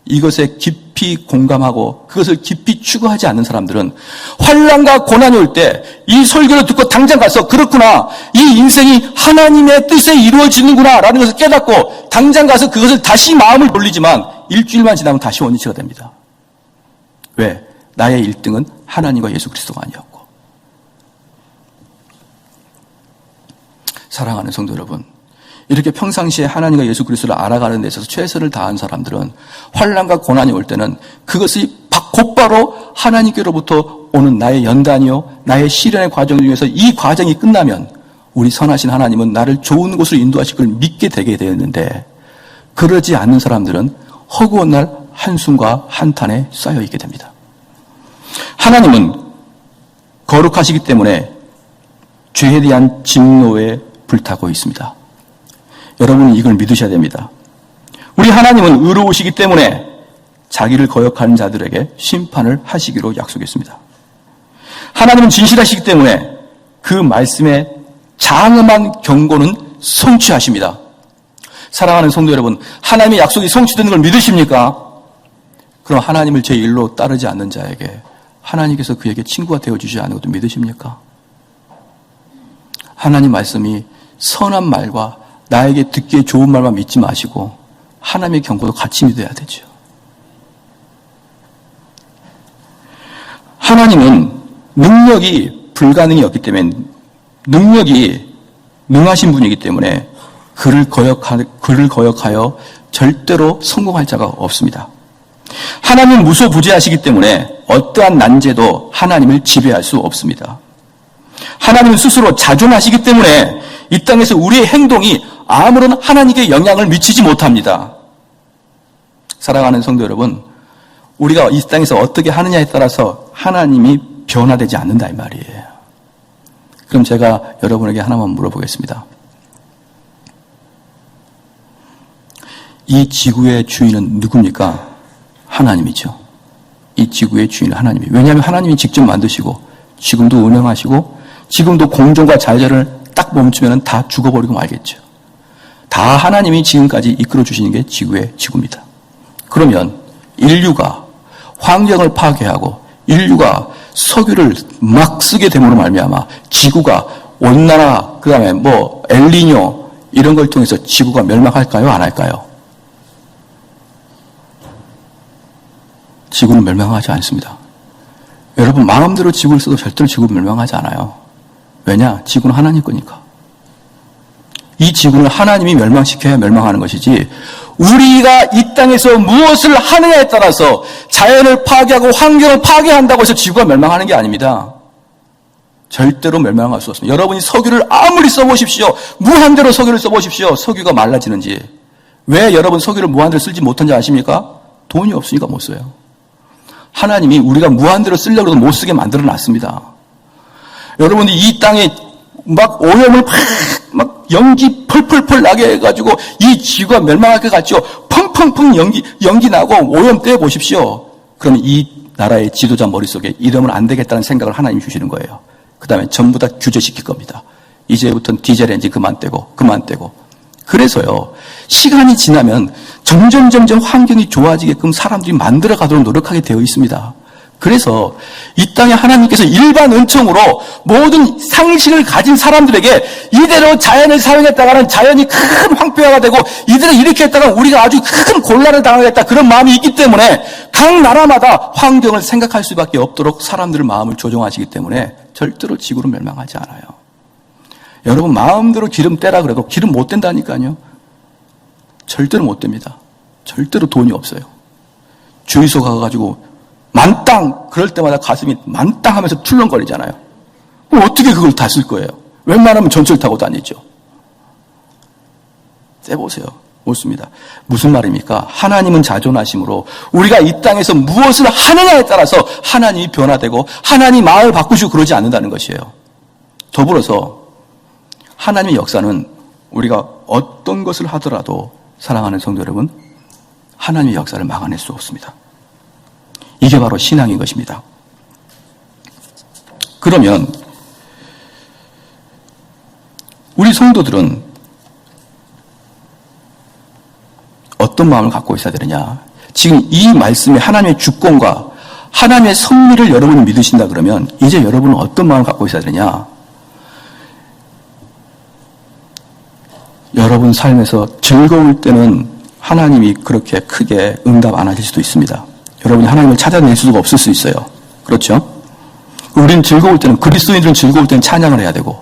A: 이것에 깊이 공감하고 그것을 깊이 추구하지 않는 사람들은 환난과 고난이 올 때 이 설교를 듣고 당장 가서 그렇구나, 이 인생이 하나님의 뜻에 이루어지는구나 라는 것을 깨닫고 당장 가서 그것을 다시 마음을 돌리지만 일주일만 지나면 다시 원위치가 됩니다. 왜? 나의 1등은 하나님과 예수 그리스도가 아니었고. 사랑하는 성도 여러분, 이렇게 평상시에 하나님과 예수 그리스도를 알아가는 데 있어서 최선을 다한 사람들은 환난과 고난이 올 때는 그것이 곧바로 하나님께로부터 오는 나의 연단이요, 나의 시련의 과정 중에서 이 과정이 끝나면 우리 선하신 하나님은 나를 좋은 곳으로 인도하실 걸 믿게 되게 되었는데, 그러지 않는 사람들은 허구한 날 한숨과 한탄에 쌓여 있게 됩니다. 하나님은 거룩하시기 때문에 죄에 대한 진노에 불타고 있습니다. 여러분은 이걸 믿으셔야 됩니다. 우리 하나님은 의로우시기 때문에 자기를 거역하는 자들에게 심판을 하시기로 약속했습니다. 하나님은 진실하시기 때문에 그 말씀의 장엄한 경고는 성취하십니다. 사랑하는 성도 여러분, 하나님의 약속이 성취되는 걸 믿으십니까? 그럼 하나님을 제 일로 따르지 않는 자에게 하나님께서 그에게 친구가 되어주지 않는 것도 믿으십니까? 하나님 말씀이 선한 말과 나에게 듣기에 좋은 말만 믿지 마시고 하나님의 경고도 같이 믿어야 되죠. 하나님은 능력이 불가능이 없기 때문에 능력이 능하신 분이기 때문에 그를 거역하여 절대로 성공할 자가 없습니다. 하나님은 무소부재하시기 때문에 어떠한 난제도 하나님을 지배할 수 없습니다. 하나님은 스스로 자존하시기 때문에 이 땅에서 우리의 행동이 아무런 하나님께 영향을 미치지 못합니다. 사랑하는 성도 여러분, 우리가 이 땅에서 어떻게 하느냐에 따라서 하나님이 변화되지 않는다 이 말이에요. 그럼 제가 여러분에게 하나만 물어보겠습니다. 이 지구의 주인은 누굽니까? 하나님이죠. 이 지구의 주인은 하나님이에요. 왜냐하면 하나님이 직접 만드시고 지금도 운영하시고 지금도 공존과 자연을 딱 멈추면 다 죽어버리고 말겠죠. 다 하나님이 지금까지 이끌어 주시는 게 지구의 지구입니다. 그러면 인류가 환경을 파괴하고 인류가 석유를 막 쓰게 됨으로 말미암아 지구가 온난화, 그 다음에 엘니뇨 이런 걸 통해서 지구가 멸망할까요? 안 할까요? 지구는 멸망하지 않습니다. 여러분 마음대로 지구를 써도 절대로 지구는 멸망하지 않아요. 왜냐? 지구는 하나님 거니까. 이 지구는 하나님이 멸망시켜야 멸망하는 것이지 우리가 이 땅에서 무엇을 하느냐에 따라서 자연을 파괴하고 환경을 파괴한다고 해서 지구가 멸망하는 게 아닙니다. 절대로 멸망할 수 없습니다. 여러분이 석유를 아무리 써보십시오. 무한대로 석유를 써보십시오. 석유가 말라지는지. 왜 여러분 석유를 무한대로 쓰지 못한지 아십니까? 돈이 없으니까 못 써요. 하나님이 우리가 무한대로 쓰려고 해도 못 쓰게 만들어 놨습니다. 여러분이 이 땅에 막 오염을 막 연기 펄펄펄 나게 해가지고 이 지구가 멸망할 것 같죠? 펑펑펑 연기 나고 오염 떼보십시오. 그러면 이 나라의 지도자 머릿속에 이러면 안 되겠다는 생각을 하나님 주시는 거예요. 그 다음에 전부 다 규제시킬 겁니다. 이제부터는 디젤 엔진 그만 떼고. 그래서요, 시간이 지나면 점점 환경이 좋아지게끔 사람들이 만들어 가도록 노력하게 되어 있습니다. 그래서 이 땅에 하나님께서 일반 은총으로 모든 상식을 가진 사람들에게 이대로 자연을 사용했다가는 자연이 큰 황폐화가 되고 이대로 이렇게 했다가 우리가 아주 큰 곤란을 당하겠다 그런 마음이 있기 때문에 각 나라마다 환경을 생각할 수밖에 없도록 사람들의 마음을 조정하시기 때문에 절대로 지구는 멸망하지 않아요. 여러분 마음대로 기름 떼라 그래도 기름 못 뗀다니까요. 절대로 못 뗍니다. 절대로 돈이 없어요. 주유소 가가지고 만땅 그럴 때마다 가슴이 만땅 하면서 출렁거리잖아요. 어떻게 그걸 다 쓸 거예요? 웬만하면 전철 타고 다니죠. 떼보세요. 못 씁니다. 무슨 말입니까? 하나님은 자존하심으로 우리가 이 땅에서 무엇을 하느냐에 따라서 하나님이 변화되고 하나님 마음을 바꾸시고 그러지 않는다는 것이에요. 더불어서 하나님의 역사는 우리가 어떤 것을 하더라도 사랑하는 성도 여러분, 하나님의 역사를 막아낼 수 없습니다. 이게 바로 신앙인 것입니다. 그러면 우리 성도들은 어떤 마음을 갖고 있어야 되느냐? 지금 이 말씀에 하나님의 주권과 하나님의 섭리를 여러분이 믿으신다 그러면 이제 여러분은 어떤 마음을 갖고 있어야 되느냐? 여러분 삶에서 즐거울 때는 하나님이 그렇게 크게 응답 안 하실 수도 있습니다. 여러분이 하나님을 찾아낼 수가 없을 수 있어요. 그렇죠? 우리는 즐거울 때는, 그리스도인들은 즐거울 때는 찬양을 해야 되고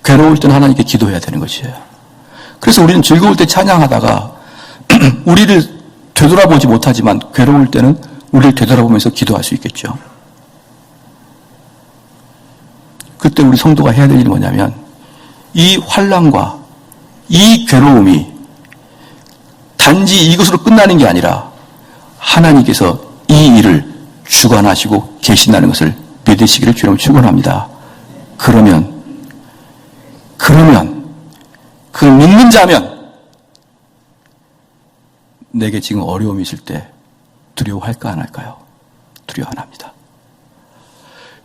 A: 괴로울 때는 하나님께 기도해야 되는 것이에요. 그래서 우리는 즐거울 때 찬양하다가 우리를 되돌아보지 못하지만 괴로울 때는 우리를 되돌아보면서 기도할 수 있겠죠. 그때 우리 성도가 해야 될 일이 뭐냐면 이 환난과 이 괴로움이 단지 이것으로 끝나는 게 아니라 하나님께서 이 일을 주관하시고 계신다는 것을 믿으시기를 주님 축원합니다. 그러면 그 믿는 자면 내게 지금 어려움이 있을 때 두려워할까 안 할까요? 두려워 안 합니다.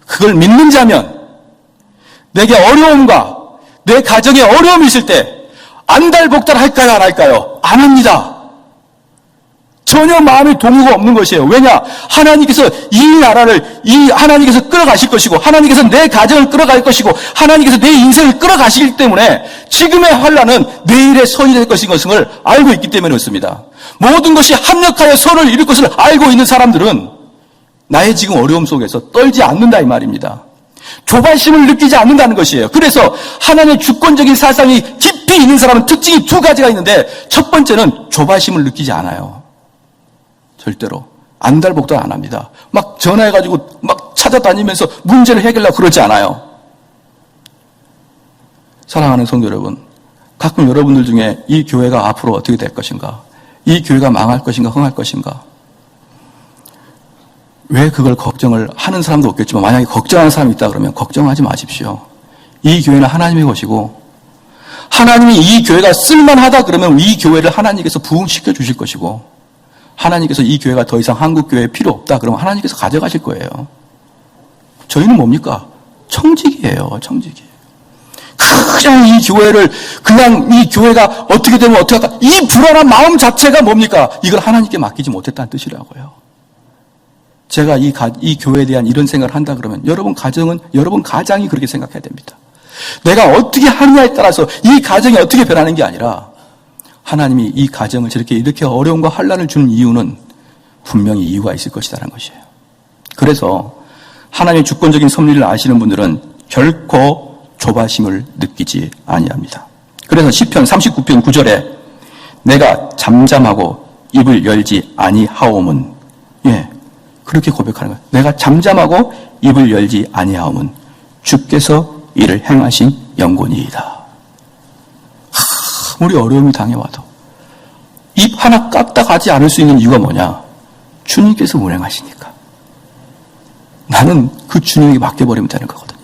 A: 그걸 믿는 자면 내게 어려움과 내 가정에 어려움이 있을 때 안달복달할까요 안 할까요? 안 합니다. 전혀 마음의 동요가 없는 것이에요. 왜냐? 하나님께서 이 나라를 하나님께서 끌어가실 것이고, 하나님께서 내 가정을 끌어갈 것이고, 하나님께서 내 인생을 끌어가시기 때문에 지금의 환난은 내일의 선이 될 것을 알고 있기 때문에 그렇습니다. 모든 것이 합력하여 선을 이룰 것을 알고 있는 사람들은 나의 지금 어려움 속에서 떨지 않는다 이 말입니다. 조바심을 느끼지 않는다는 것이에요. 그래서 하나님의 주권적인 사상이 깊이 있는 사람은 특징이 두 가지가 있는데, 첫 번째는 조바심을 느끼지 않아요. 절대로 안달복달 안 합니다. 막 전화해가지고 막 찾아다니면서 문제를 해결하려고 그러지 않아요. 사랑하는 성도 여러분, 가끔 여러분들 중에 이 교회가 앞으로 어떻게 될 것인가, 이 교회가 망할 것인가 흥할 것인가, 왜 그걸 걱정을 하는 사람도 없겠지만, 만약에 걱정하는 사람이 있다 그러면 걱정하지 마십시오. 이 교회는 하나님의 것이고, 하나님이 이 교회가 쓸만하다 그러면 이 교회를 하나님께서 부흥시켜 주실 것이고, 하나님께서 이 교회가 더 이상 한국교회에 필요 없다 그러면 하나님께서 가져가실 거예요. 저희는 뭡니까? 청직이에요. 청직이. 그냥 이 교회를, 그냥 이 교회가 어떻게 되면 어떻게 할까, 이 불안한 마음 자체가 뭡니까? 이걸 하나님께 맡기지 못했다는 뜻이라고요. 제가 이 교회에 대한 이런 생각을 한다 그러면 여러분 가장이 그렇게 생각해야 됩니다. 내가 어떻게 하느냐에 따라서 이 가정이 어떻게 변하는 게 아니라, 하나님이 이 가정을 이렇게 어려움과 환난을 주는 이유는 분명히 이유가 있을 것이라는 것이에요. 그래서 하나님의 주권적인 섭리를 아시는 분들은 결코 조바심을 느끼지 아니합니다. 그래서 시편 39편 9절에 내가 잠잠하고 입을 열지 아니하오면, 그렇게 고백하는 거예요. 내가 잠잠하고 입을 열지 아니하오면 주께서 이를 행하신 영곤이이다. 아무리 어려움이 당해와도 입 하나 깎다 가지 않을 수 있는 이유가 뭐냐? 주님께서 운행하시니까. 나는 그 주님에게 맡겨버리면 되는 거거든요.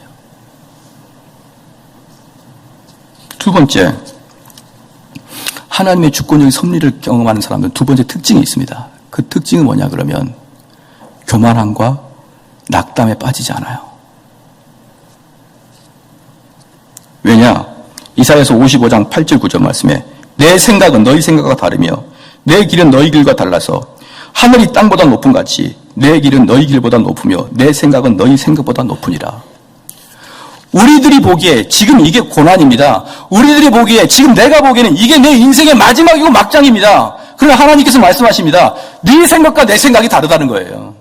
A: 두 번째, 하나님의 주권적인 섭리를 경험하는 사람들은 두 번째 특징이 있습니다. 그 특징은 뭐냐 그러면 교만함과 낙담에 빠지지 않아요. 왜냐? 이사야서 55장 8절 9절 말씀에 내 생각은 너희 생각과 다르며 내 길은 너희 길과 달라서 하늘이 땅보다 높은 같이 내 길은 너희 길보다 높으며 내 생각은 너희 생각보다 높으니라. 우리들이 보기에 지금 이게 고난입니다. 우리들이 보기에 지금 내가 보기에는 이게 내 인생의 마지막이고 막장입니다. 그러나 하나님께서 말씀하십니다. 네 생각과 내 생각이 다르다는 거예요.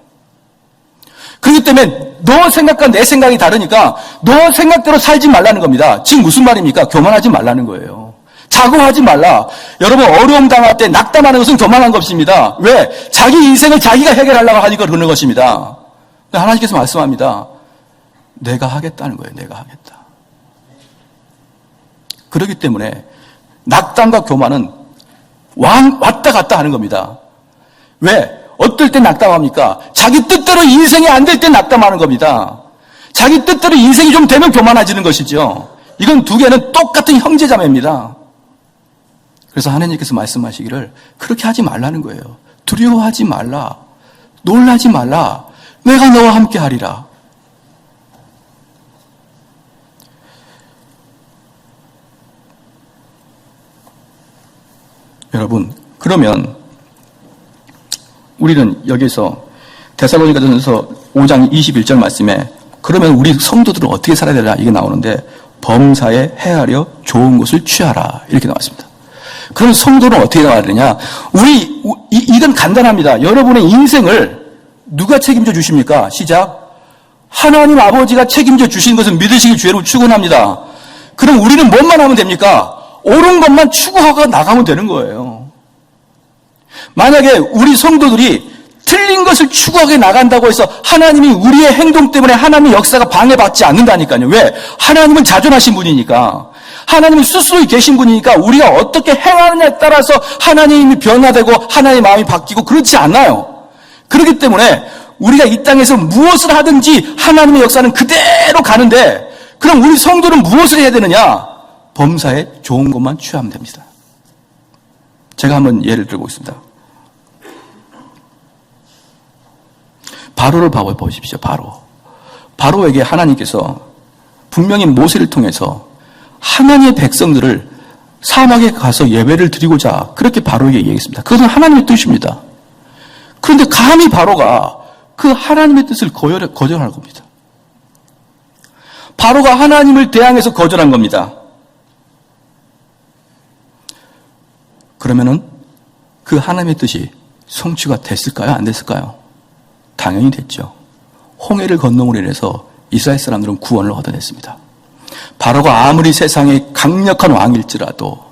A: 그렇기 때문에 너 생각과 내 생각이 다르니까 너 생각대로 살지 말라는 겁니다. 지금 무슨 말입니까? 교만하지 말라는 거예요. 자고하지 말라. 여러분, 어려움 당할 때 낙담하는 것은 교만한 것입니다. 왜? 자기 인생을 자기가 해결하려고 하니까 그러는 것입니다. 하나님께서 말씀합니다. 내가 하겠다는 거예요. 내가 하겠다. 그렇기 때문에 낙담과 교만은 왔다 갔다 하는 겁니다. 왜? 어떨 때 낙담합니까? 자기 뜻대로 인생이 안 될 때 낙담하는 겁니다. 자기 뜻대로 인생이 좀 되면 교만해지는 것이죠. 이건 두 개는 똑같은 형제자매입니다. 그래서 하나님께서 말씀하시기를 그렇게 하지 말라는 거예요. 두려워하지 말라. 놀라지 말라. 내가 너와 함께 하리라. 여러분, 그러면 우리는 여기서 데살로니가전서 5장 21절 말씀에 그러면 우리 성도들은 어떻게 살아야 되나 이게 나오는데 범사에 헤아려 좋은 것을 취하라 이렇게 나왔습니다. 그럼 성도는 어떻게 나와야 되냐? 이건 간단합니다. 여러분의 인생을 누가 책임져 주십니까? 시작. 하나님 아버지가 책임져 주시는 것을 믿으시길 주의로 축원합니다. 그럼 우리는 뭔만 하면 됩니까? 옳은 것만 추구하고 나가면 되는 거예요. 만약에 우리 성도들이 틀린 것을 추구하게 나간다고 해서 하나님이 우리의 행동 때문에 하나님의 역사가 방해받지 않는다니까요. 왜? 하나님은 자존하신 분이니까. 하나님은 스스로 계신 분이니까 우리가 어떻게 행하느냐에 따라서 하나님이 변화되고 하나님의 마음이 바뀌고 그렇지 않나요? 그렇기 때문에 우리가 이 땅에서 무엇을 하든지 하나님의 역사는 그대로 가는데 그럼 우리 성도는 무엇을 해야 되느냐? 범사에 좋은 것만 취하면 됩니다. 제가 한번 예를 들어보겠습니다. 바로를 보십시오. 바로에게 하나님께서 분명히 모세를 통해서 하나님의 백성들을 사막에 가서 예배를 드리고자 그렇게 바로에게 얘기했습니다. 그것은 하나님의 뜻입니다. 그런데 감히 바로가 그 하나님의 뜻을 거절할 겁니다. 바로가 하나님을 대항해서 거절한 겁니다. 그러면은 그 하나님의 뜻이 성취가 됐을까요? 안 됐을까요? 당연히 됐죠. 홍해를 건너므로 인해서 이스라엘 사람들은 구원을 얻어냈습니다. 바로가 아무리 세상에 강력한 왕일지라도,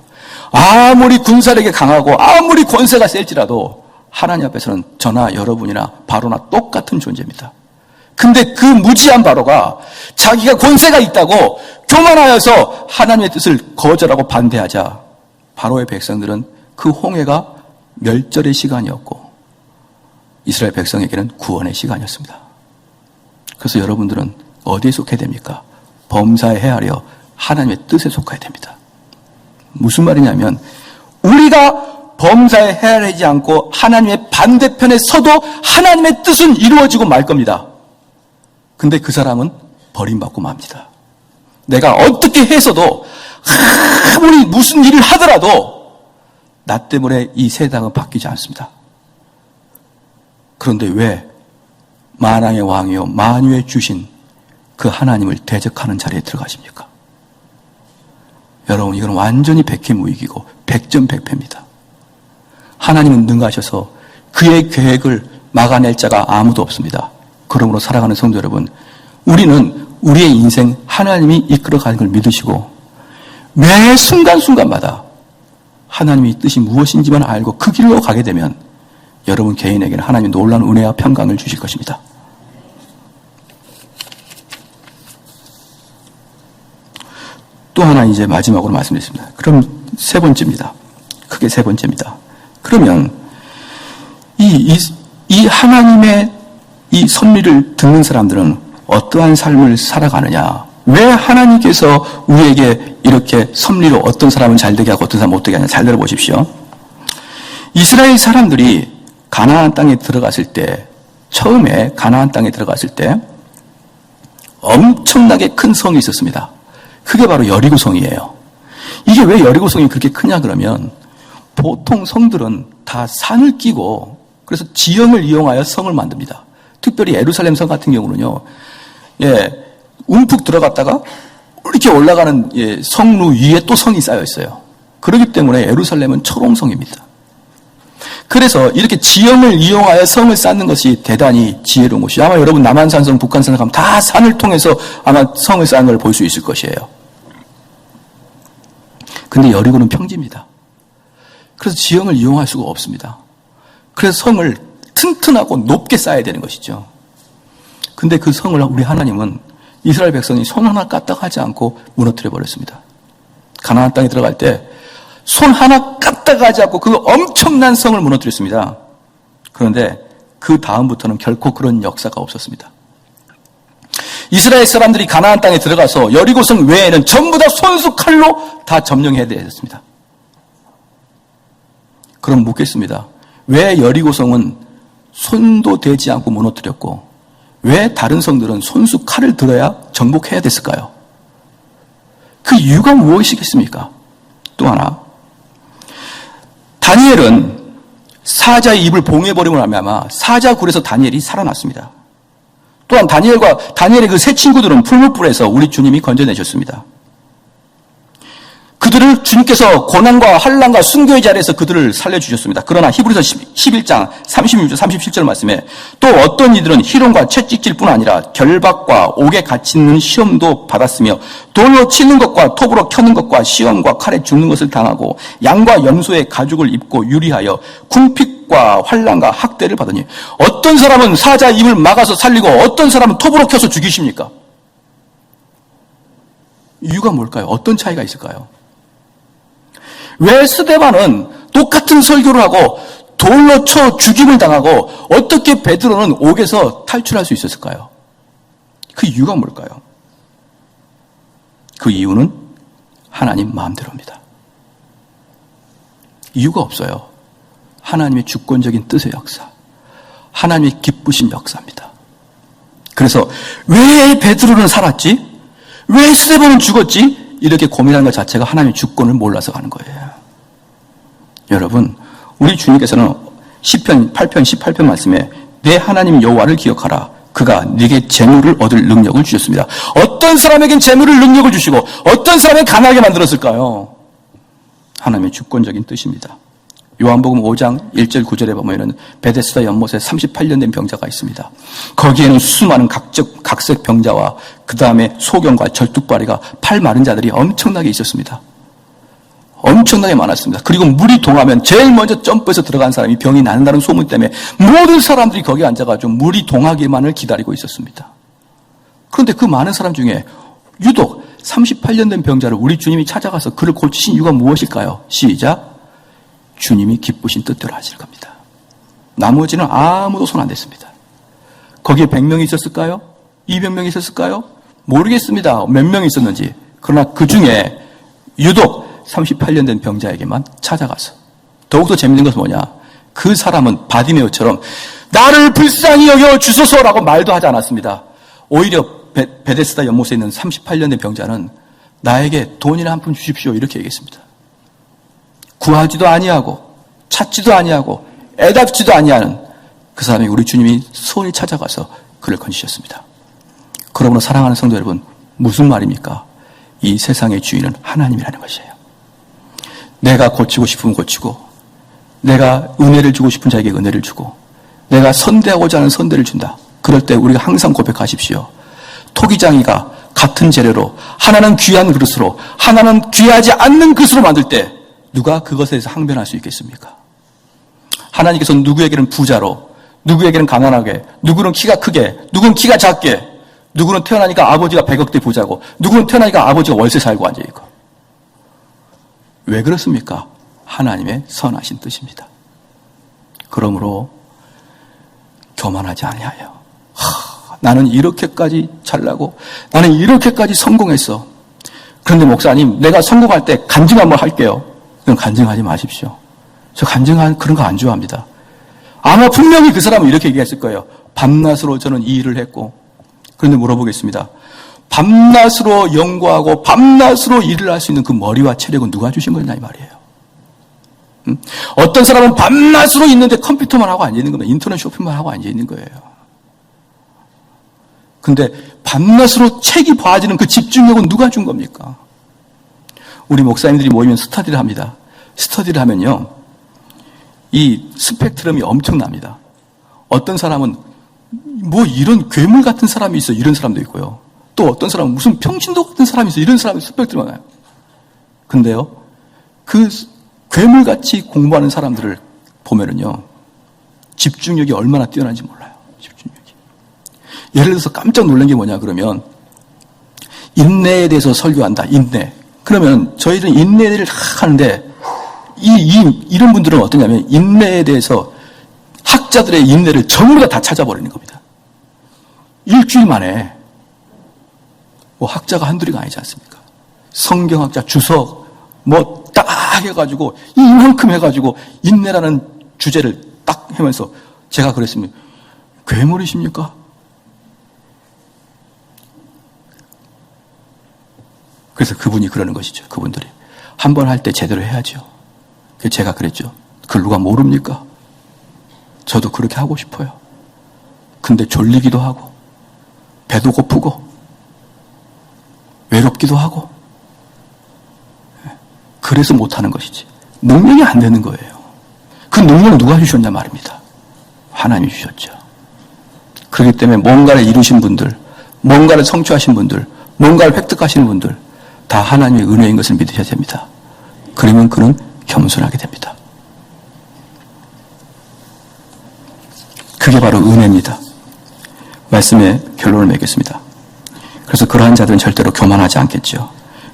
A: 아무리 군사력이 강하고 아무리 권세가 셀지라도 하나님 앞에서는 저나 여러분이나 바로나 똑같은 존재입니다. 근데 그 무지한 바로가 자기가 권세가 있다고 교만하여서 하나님의 뜻을 거절하고 반대하자 바로의 백성들은 그 홍해가 멸절의 시간이었고 이스라엘 백성에게는 구원의 시간이었습니다. 그래서 여러분들은 어디에 속해야 됩니까? 범사에 헤아려 하나님의 뜻에 속해야 됩니다. 무슨 말이냐면 우리가 범사에 헤아리지 않고 하나님의 반대편에 서도 하나님의 뜻은 이루어지고 말 겁니다. 근데 그 사람은 버림받고 맙니다. 내가 어떻게 해서도 아무리 무슨 일을 하더라도 나 때문에 이 세상은 바뀌지 않습니다. 그런데 왜 만왕의 왕이요 만유의 주신 그 하나님을 대적하는 자리에 들어가십니까? 여러분, 이건 완전히 백해무익이고 백전백패입니다. 하나님은 능하셔서 그의 계획을 막아낼 자가 아무도 없습니다. 그러므로 살아가는 성도 여러분, 우리는 우리의 인생 하나님이 이끌어가는 걸 믿으시고 매 순간순간마다 하나님의 뜻이 무엇인지만 알고 그 길로 가게 되면 여러분 개인에게는 하나님이 놀라운 은혜와 평강을 주실 것입니다. 또 하나 이제 마지막으로 말씀드리겠습니다. 그럼 세 번째입니다. 크게 세 번째입니다. 그러면 이 하나님의 이 섭리를 듣는 사람들은 어떠한 삶을 살아가느냐? 왜 하나님께서 우리에게 이렇게 섭리로 어떤 사람은 잘 되게 하고 어떤 사람은 못 되게 하냐? 잘 들어보십시오. 이스라엘 사람들이 가나안 땅에 들어갔을 때, 처음에 가나안 땅에 들어갔을 때 엄청나게 큰 성이 있었습니다. 그게 바로 여리고성이에요. 이게 왜 여리고성이 그렇게 크냐 그러면 보통 성들은 다 산을 끼고 그래서 지형을 이용하여 성을 만듭니다. 특별히 예루살렘 성 같은 경우는요, 움푹 들어갔다가 이렇게 올라가는 성루 위에 또 성이 쌓여 있어요. 그렇기 때문에 예루살렘은 철옹성입니다. 그래서 이렇게 지형을 이용하여 성을 쌓는 것이 대단히 지혜로운 것이죠. 아마 여러분 남한산성, 북한산성 가면 다 산을 통해서 아마 성을 쌓은 걸 볼 수 있을 것이에요. 근데 여리고는 평지입니다. 그래서 지형을 이용할 수가 없습니다. 그래서 성을 튼튼하고 높게 쌓아야 되는 것이죠. 근데 그 성을 우리 하나님은 이스라엘 백성이 손 하나 까딱 하지 않고 무너뜨려 버렸습니다. 가나안 땅에 들어갈 때 손 하나 까딱 하지 않고 그 엄청난 성을 무너뜨렸습니다. 그런데 그 다음부터는 결코 그런 역사가 없었습니다. 이스라엘 사람들이 가나안 땅에 들어가서 여리고성 외에는 전부 다 손수 칼로 다 점령해야 되었습니다. 그럼 묻겠습니다. 왜 여리고성은 손도 대지 않고 무너뜨렸고 왜 다른 성들은 손수 칼을 들어야 정복해야 됐을까요? 그 이유가 무엇이겠습니까? 또 하나, 다니엘은 사자의 입을 봉해버림으로 말미암아 사자 굴에서 다니엘이 살아났습니다. 또한 다니엘의 그 세 친구들은 풀무불에서 우리 주님이 건져내셨습니다. 그들을 주님께서 고난과 환난과 순교의 자리에서 그들을 살려주셨습니다. 그러나 히브리서 11장 36절 37절 말씀에 또 어떤 이들은 희롱과 채찍질뿐 아니라 결박과 옥에 갇히는 시험도 받았으며 돌로 치는 것과 톱으로 켜는 것과 시험과 칼에 죽는 것을 당하고 양과 염소의 가죽을 입고 유리하여 궁핍과 환난과 학대를 받으니 어떤 사람은 사자 입을 막아서 살리고 어떤 사람은 톱으로 켜서 죽이십니까? 이유가 뭘까요? 어떤 차이가 있을까요? 왜 스데반은 똑같은 설교를 하고 돌로 쳐 죽임을 당하고 어떻게 베드로는 옥에서 탈출할 수 있었을까요? 그 이유가 뭘까요? 그 이유는 하나님 마음대로입니다. 이유가 없어요. 하나님의 주권적인 뜻의 역사, 하나님의 기쁘신 역사입니다. 그래서 왜 베드로는 살았지? 왜 스데반은 죽었지? 이렇게 고민하는 것 자체가 하나님의 주권을 몰라서 가는 거예요. 여러분, 우리 주님께서는 시편 8편 18편 말씀에 내 하나님 여호와를 기억하라. 그가 네게 재물을 얻을 능력을 주셨습니다. 어떤 사람에겐 재물을 능력을 주시고 어떤 사람에겐 가난하게 만들었을까요? 하나님의 주권적인 뜻입니다. 요한복음 5장 1절 9절에 보면은 베데스다 연못에 38년 된 병자가 있습니다. 거기에는 수많은 각색 병자와 그 다음에 소경과 절뚝발이가 팔 마른 자들이 엄청나게 있었습니다. 엄청나게 많았습니다. 그리고 물이 동하면 제일 먼저 점프해서 들어간 사람이 병이 난다는 소문 때문에 모든 사람들이 거기에 앉아가지고 물이 동하기만을 기다리고 있었습니다. 그런데 그 많은 사람 중에 유독 38년 된 병자를 우리 주님이 찾아가서 그를 고치신 이유가 무엇일까요? 시작. 주님이 기쁘신 뜻대로 하실 겁니다. 나머지는 아무도 손 안 댔습니다. 거기에 100명이 있었을까요? 200명이 있었을까요? 모르겠습니다. 몇 명이 있었는지. 그러나 그 중에 유독 38년 된 병자에게만 찾아가서 더욱더 재밌는 것은 뭐냐? 그 사람은 바디메오처럼 나를 불쌍히 여겨 주소서라고 말도 하지 않았습니다. 오히려 베데스다 연못에 있는 38년 된 병자는 나에게 돈이나 한 푼 주십시오 이렇게 얘기했습니다. 구하지도 아니하고 찾지도 아니하고 애답지도 아니하는 그 사람이 우리 주님이 소원히 찾아가서 그를 건지셨습니다. 그러므로 사랑하는 성도 여러분, 무슨 말입니까? 이 세상의 주인은 하나님이라는 것이에요. 내가 고치고 싶으면 고치고, 내가 은혜를 주고 싶은 자에게 은혜를 주고, 내가 선대하고자 하는 선대를 준다. 그럴 때 우리가 항상 고백하십시오. 토기장이가 같은 재료로, 하나는 귀한 그릇으로, 하나는 귀하지 않는 그릇으로 만들 때 누가 그것에 대해서 항변할 수 있겠습니까? 하나님께서 누구에게는 부자로, 누구에게는 가난하게, 누구는 키가 크게, 누구는 키가 작게, 누구는 태어나니까 아버지가 100억대 부자고, 누구는 태어나니까 아버지가 월세 살고 앉아있고. 왜 그렇습니까? 하나님의 선하신 뜻입니다. 그러므로 교만하지 아니하여 나는 이렇게까지 잘나고 나는 이렇게까지 성공했어. 그런데 목사님, 내가 성공할 때 간증 한번 할게요. 그럼 간증하지 마십시오. 저 간증한 그런 거 안 좋아합니다. 아마 분명히 그 사람은 이렇게 얘기했을 거예요. 밤낮으로 저는 이 일을 했고. 그런데 물어보겠습니다. 밤낮으로 연구하고 밤낮으로 일을 할 수 있는 그 머리와 체력은 누가 주신 거냐 이 말이에요. 어떤 사람은 밤낮으로 있는데 컴퓨터만 하고 앉아있는 겁니다. 인터넷 쇼핑만 하고 앉아있는 거예요. 근데 밤낮으로 책이 봐지는 그 집중력은 누가 준 겁니까? 우리 목사님들이 모이면 스터디를 합니다. 스터디를 하면요, 이 스펙트럼이 엄청납니다. 어떤 사람은 뭐 이런 괴물 같은 사람이 있어, 이런 사람도 있고요. 또 어떤 사람은 무슨 평신도 같은 사람이 있어, 이런 사람이 스펙트럼이 많아요. 근데요, 그 괴물같이 공부하는 사람들을 보면은요, 집중력이 얼마나 뛰어난지 몰라요. 집중력이. 예를 들어서 깜짝 놀란 게 뭐냐 그러면, 인내에 대해서 설교한다. 인내. 그러면 저희들은 인내를 하는데 이런 분들은 어떠냐면 인내에 대해서 학자들의 인내를 전부 다 찾아버리는 겁니다. 일주일 만에 뭐 학자가 한둘이가 아니지 않습니까? 성경학자 주석 뭐 딱 해가지고 이만큼 해가지고 인내라는 주제를 딱 하면서 제가 그랬습니다. 괴물이십니까? 그래서 그분이 그러는 것이죠. 그분들이 한 번 할 때 제대로 해야죠. 제가 그랬죠. 그걸 누가 모릅니까? 저도 그렇게 하고 싶어요. 근데 졸리기도 하고 배도 고프고 외롭기도 하고 그래서 못하는 것이지 능력이 안 되는 거예요. 그 능력 누가 주셨냐 말입니다. 하나님이 주셨죠. 그렇기 때문에 뭔가를 이루신 분들, 뭔가를 성취하신 분들, 뭔가를 획득하시는 분들 다 하나님의 은혜인 것을 믿으셔야 됩니다. 그러면 그는 겸손하게 됩니다. 그게 바로 은혜입니다. 말씀의 결론을 맺겠습니다. 그래서 그러한 자들은 절대로 교만하지 않겠죠.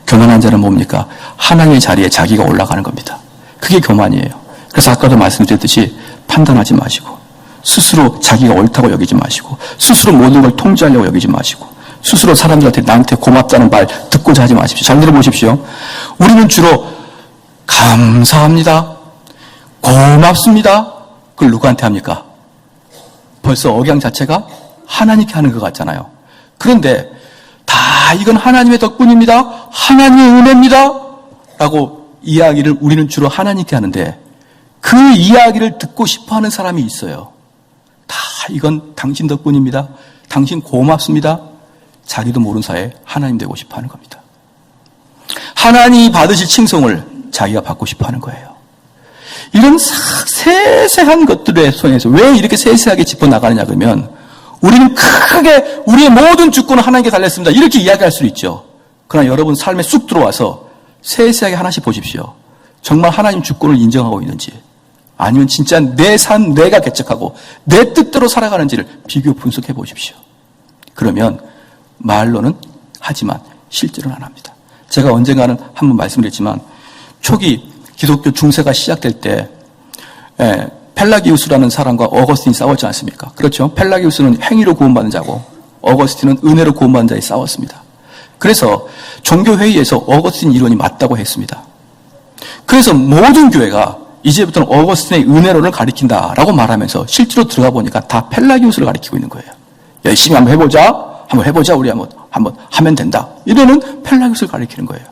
A: 교만한 자는 뭡니까? 하나님의 자리에 자기가 올라가는 겁니다. 그게 교만이에요. 그래서 아까도 말씀드렸듯이 판단하지 마시고, 스스로 자기가 옳다고 여기지 마시고, 스스로 모든 걸 통제하려고 여기지 마시고, 스스로 사람들한테 나한테 고맙다는 말 듣고자 하지 마십시오. 잘 들어보십시오. 우리는 주로 감사합니다, 고맙습니다, 그걸 누구한테 합니까? 벌써 억양 자체가 하나님께 하는 것 같잖아요. 그런데 다 이건 하나님의 덕분입니다, 하나님의 은혜입니다 라고 이야기를 우리는 주로 하나님께 하는데, 그 이야기를 듣고 싶어 하는 사람이 있어요. 다 이건 당신 덕분입니다. 당신 고맙습니다. 자기도 모르는 사이에 하나님 되고 싶어 하는 겁니다. 하나님이 받으실 칭송을 자기가 받고 싶어 하는 거예요. 이런 세세한 것들의 손에서 왜 이렇게 세세하게 짚어나가느냐 그러면 우리는 크게 우리의 모든 주권은 하나님께 달렸습니다. 이렇게 이야기할 수 있죠. 그러나 여러분 삶에 쑥 들어와서 세세하게 하나씩 보십시오. 정말 하나님 주권을 인정하고 있는지 아니면 진짜 내 삶 내가 개척하고 내 뜻대로 살아가는지를 비교 분석해 보십시오. 그러면 말로는 하지만 실제로는 안 합니다. 제가 언젠가는 한번 말씀드렸지만 초기 기독교 중세가 시작될 때 펠라기우스라는 사람과 어거스틴이 싸웠지 않습니까? 그렇죠. 펠라기우스는 행위로 구원받는 자고 어거스틴은 은혜로 구원받는 자에 싸웠습니다. 그래서 종교회의에서 어거스틴 이론이 맞다고 했습니다. 그래서 모든 교회가 이제부터는 어거스틴의 은혜론을 가리킨다라고 말하면서 실제로 들어가 보니까 다 펠라기우스를 가리키고 있는 거예요. 열심히 한번 해보자 우리 한번 하면 된다. 이래는 펠라기우스를 가리키는 거예요.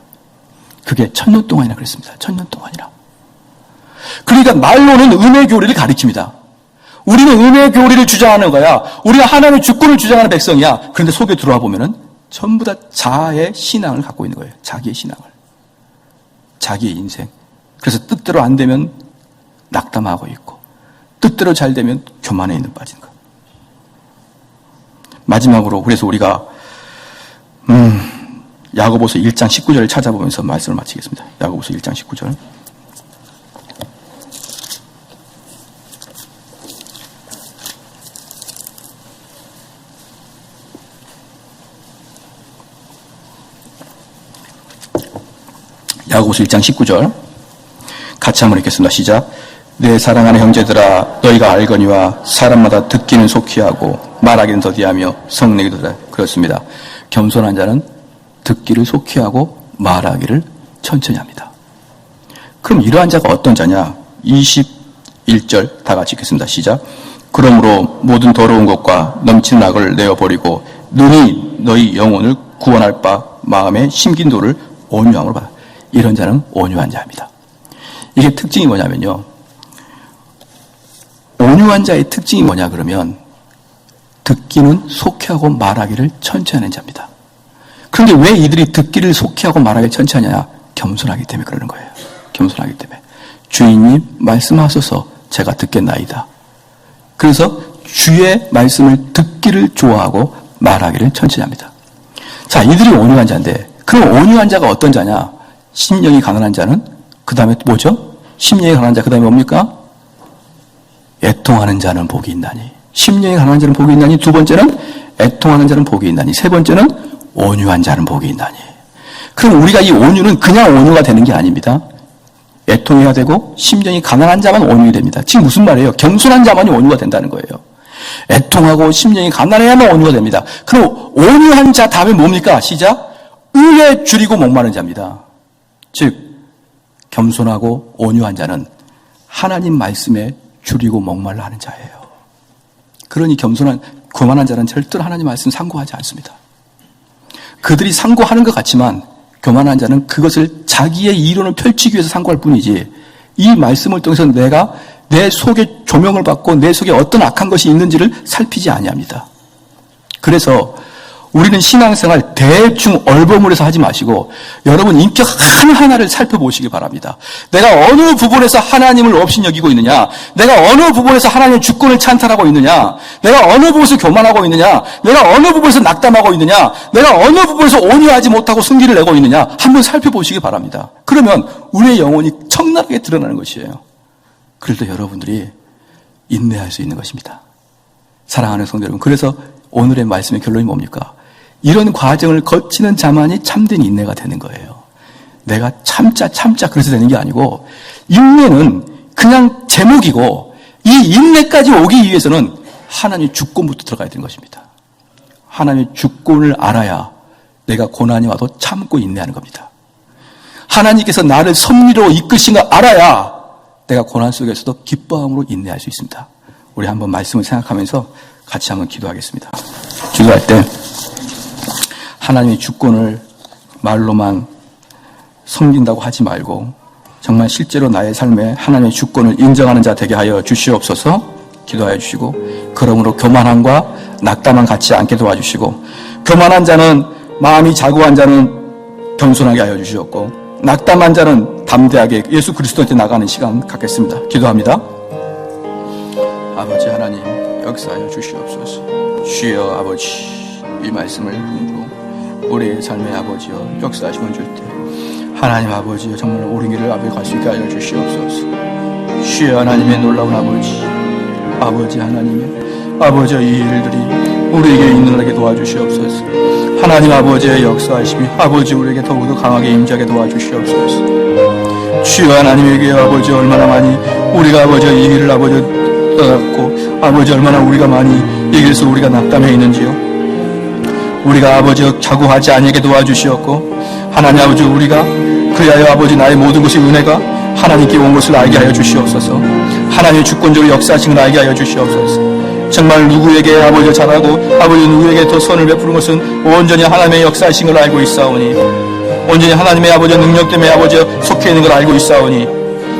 A: 그게 1000년 동안이나 그랬습니다. 1000년 동안이나. 그러니까 말로는 은혜 교리를 가리킵니다. 우리는 은혜 교리를 주장하는 거야. 우리가 하나님의 주권을 주장하는 백성이야. 그런데 속에 들어와 보면은 전부 다 자아의 신앙을 갖고 있는 거예요. 자기의 신앙을. 자기의 인생. 그래서 뜻대로 안 되면 낙담하고 있고 뜻대로 잘 되면 교만에 있는 빠진 거. 마지막으로 그래서 우리가 야고보서 1장 19절을 찾아보면서 말씀을 마치겠습니다. 야고보서 1장 19절. 야고보서 1장 19절 같이 한번 읽겠습니다. 시작. 내 사랑하는 형제들아 너희가 알거니와 사람마다 듣기는 속히 하고 말하기는 더디하며 성내기 더디하다. 그렇습니다. 겸손한 자는 듣기를 속히 하고 말하기를 천천히 합니다. 그럼 이러한 자가 어떤 자냐? 21절 다 같이 읽겠습니다. 시작. 그러므로 모든 더러운 것과 넘치는 악을 내어버리고 능히 너희 영혼을 구원할 바 마음에 심긴 도를 온유함으로 받아. 이런 자는 온유한 자입니다. 이게 특징이 뭐냐면요. 온유한 자의 특징이 뭐냐 그러면 듣기는 속히 하고 말하기를 천천히 하는 자입니다. 그런데 왜 이들이 듣기를 속히 하고 말하기를 천천히 하냐? 겸손하기 때문에 그러는 거예요. 겸손하기 때문에. 주인님 말씀하소서 제가 듣겠나이다. 그래서 주의 말씀을 듣기를 좋아하고 말하기를 천천히 합니다. 자, 이들이 온유한 자인데 그럼 온유한 자가 어떤 자냐? 심령이 가난한 자는 그 다음에 뭐죠? 심령이 가난한 자 그 다음에 뭡니까? 애통하는 자는 복이 있나니. 심령이 가난한 자는 복이 있나니. 두 번째는 애통하는 자는 복이 있나니. 세 번째는 온유한 자는 복이 있나니. 그럼 우리가 이 온유는 그냥 온유가 되는 게 아닙니다. 애통해야 되고 심령이 가난한 자만 온유가 됩니다. 지금 무슨 말이에요? 겸손한 자만이 온유가 된다는 거예요. 애통하고 심령이 가난해야만 온유가 됩니다. 그럼 온유한 자 다음에 뭡니까? 시작. 의에 줄이고 목마른 자입니다. 즉 겸손하고 온유한 자는 하나님 말씀에 줄이고 목말라 하는 자예요. 그러니 교만한 자는 절대로 하나님 말씀 상고하지 않습니다. 그들이 상고하는 것 같지만 교만한 자는 그것을 자기의 이론을 펼치기 위해서 상고할 뿐이지 이 말씀을 통해서 내가 내 속에 조명을 받고 내 속에 어떤 악한 것이 있는지를 살피지 아니합니다. 그래서 우리는 신앙생활 대충 얼버무려서 하지 마시고 여러분 인격 하나하나를 살펴보시기 바랍니다. 내가 어느 부분에서 하나님을 업신여기고 있느냐, 내가 어느 부분에서 하나님의 주권을 찬탈하고 있느냐, 내가 어느 부분에서 교만하고 있느냐, 내가 어느 부분에서 낙담하고 있느냐, 내가 어느 부분에서 온유하지 못하고 승기를 내고 있느냐 한번 살펴보시기 바랍니다. 그러면 우리의 영혼이 청나하게 드러나는 것이에요. 그럴 때 여러분들이 인내할 수 있는 것입니다. 사랑하는 성도 여러분, 그래서 오늘의 말씀의 결론이 뭡니까? 이런 과정을 거치는 자만이 참된 인내가 되는 거예요. 내가 참자 그래서 되는 게 아니고 인내는 그냥 제목이고 이 인내까지 오기 위해서는 하나님의 주권부터 들어가야 되는 것입니다. 하나님의 주권을 알아야 내가 고난이 와도 참고 인내하는 겁니다. 하나님께서 나를 섭리로 이끄신 걸 알아야 내가 고난 속에서도 기뻐함으로 인내할 수 있습니다. 우리 한번 말씀을 생각하면서 같이 한번 기도하겠습니다. 기도할 때 하나님의 주권을 말로만 섬긴다고 하지 말고 정말 실제로 나의 삶에 하나님의 주권을 인정하는 자 되게 하여 주시옵소서. 기도하여 주시고, 그러므로 교만함과 낙담함 갖지 않게 도와주시고, 교만한 자는, 마음이 자고한 자는 겸손하게 하여 주시옵고, 낙담한 자는 담대하게 예수 그리스도한테 나가는 시간 갖겠습니다. 기도합니다. 아버지 하나님, 역사하여 주시옵소서. 주여 아버지, 이 말씀을 품고 우리의 삶의 아버지여 역사하시면 줄 때 하나님 아버지여 정말 옳은 길을 앞에 갈 수 있게 하여 주시옵소서. 주여 하나님의 놀라운 아버지 하나님의 아버지여 이 일들이 우리에게 있는하게 도와주시옵소서. 하나님 아버지의 역사하심이 아버지 우리에게 더욱더 강하게 임재하게 도와주시옵소서. 주여 하나님에게 아버지 얼마나 많이 우리가 아버지 이 일을 아버지 떠났고 아버지 얼마나 우리가 많이 이 길에서 우리가 낙담해 있는지요. 우리가 아버지 자고하지 아니하게 도와주시옵고 하나님 아버지 우리가 그리하여 아버지 나의 모든 것이 은혜가 하나님께 온 것을 알게 하여 주시옵소서. 하나님의 주권적으로 역사하신 걸 알게 하여 주시옵소서. 정말 누구에게 아버지 잘하고 아버지 누구에게 더 선을 베푸는 것은 온전히 하나님의 역사하신 걸 알고 있사오니 온전히 하나님의 아버지 능력 때문에 아버지 속해 있는 걸 알고 있사오니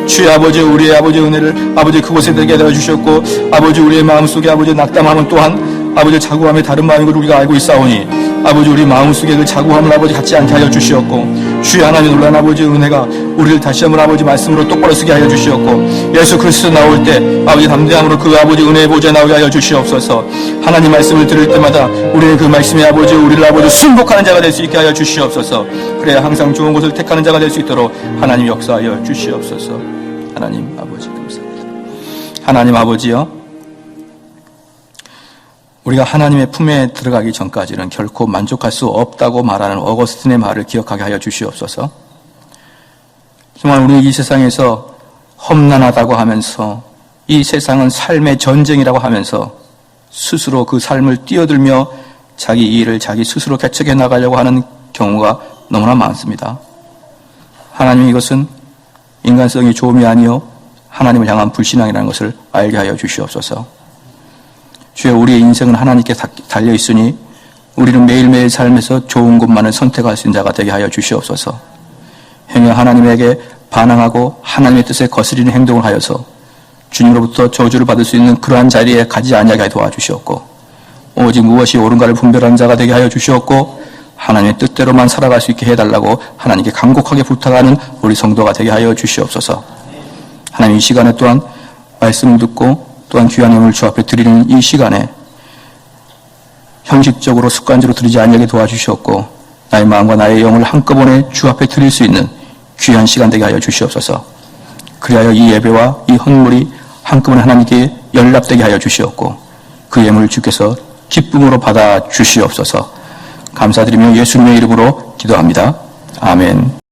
A: 주의 아버지 우리의 아버지 은혜를 아버지 그곳에 되게 하여 주셨고 아버지 우리의 마음속에 아버지 낙담함은 또한 아버지 자고함의 다른 마음인 걸 우리가 알고 있사오니 아버지 우리 마음속에 그 자고함을 아버지 갖지 않게 하여 주시었고 주의 하나님 놀란 아버지 은혜가 우리를 다시 한번 아버지 말씀으로 똑바로 서게 하여 주시었고 예수 그리스도 나올 때 아버지 담대함으로 그 아버지 은혜의 보좌에 나오게 하여 주시옵소서. 하나님 말씀을 들을 때마다 우리의 그 말씀의 아버지 우리를 아버지 순복하는 자가 될 수 있게 하여 주시옵소서. 그래야 항상 좋은 것을 택하는 자가 될 수 있도록 하나님 역사하여 주시옵소서. 하나님 아버지 감사합니다. 하나님 아버지여 우리가 하나님의 품에 들어가기 전까지는 결코 만족할 수 없다고 말하는 어거스틴의 말을 기억하게 하여 주시옵소서. 정말 우리 이 세상에서 험난하다고 하면서 이 세상은 삶의 전쟁이라고 하면서 스스로 그 삶을 뛰어들며 자기 일을 자기 스스로 개척해 나가려고 하는 경우가 너무나 많습니다. 하나님 이것은 인간성이 좋음이 아니요 하나님을 향한 불신앙이라는 것을 알게 하여 주시옵소서. 주여 우리의 인생은 하나님께 달려있으니 우리는 매일매일 삶에서 좋은 것만을 선택할 수 있는 자가 되게 하여 주시옵소서. 행여 하나님에게 반항하고 하나님의 뜻에 거스리는 행동을 하여서 주님으로부터 저주를 받을 수 있는 그러한 자리에 가지 아니하게 도와주시옵고 오직 무엇이 옳은가를 분별하는 자가 되게 하여 주시옵고 하나님의 뜻대로만 살아갈 수 있게 해달라고 하나님께 간곡하게 부탁하는 우리 성도가 되게 하여 주시옵소서. 하나님 이 시간에 또한 말씀을 듣고 또한 귀한 예물을 주 앞에 드리는 이 시간에 형식적으로 습관적으로 드리지 않게 도와주시옵고 나의 마음과 나의 영을 한꺼번에 주 앞에 드릴 수 있는 귀한 시간 되게 하여 주시옵소서. 그리하여 이 예배와 이 헌물이 한꺼번에 하나님께 연락되게 하여 주시옵고 그 예물을 주께서 기쁨으로 받아 주시옵소서. 감사드리며 예수님의 이름으로 기도합니다. 아멘.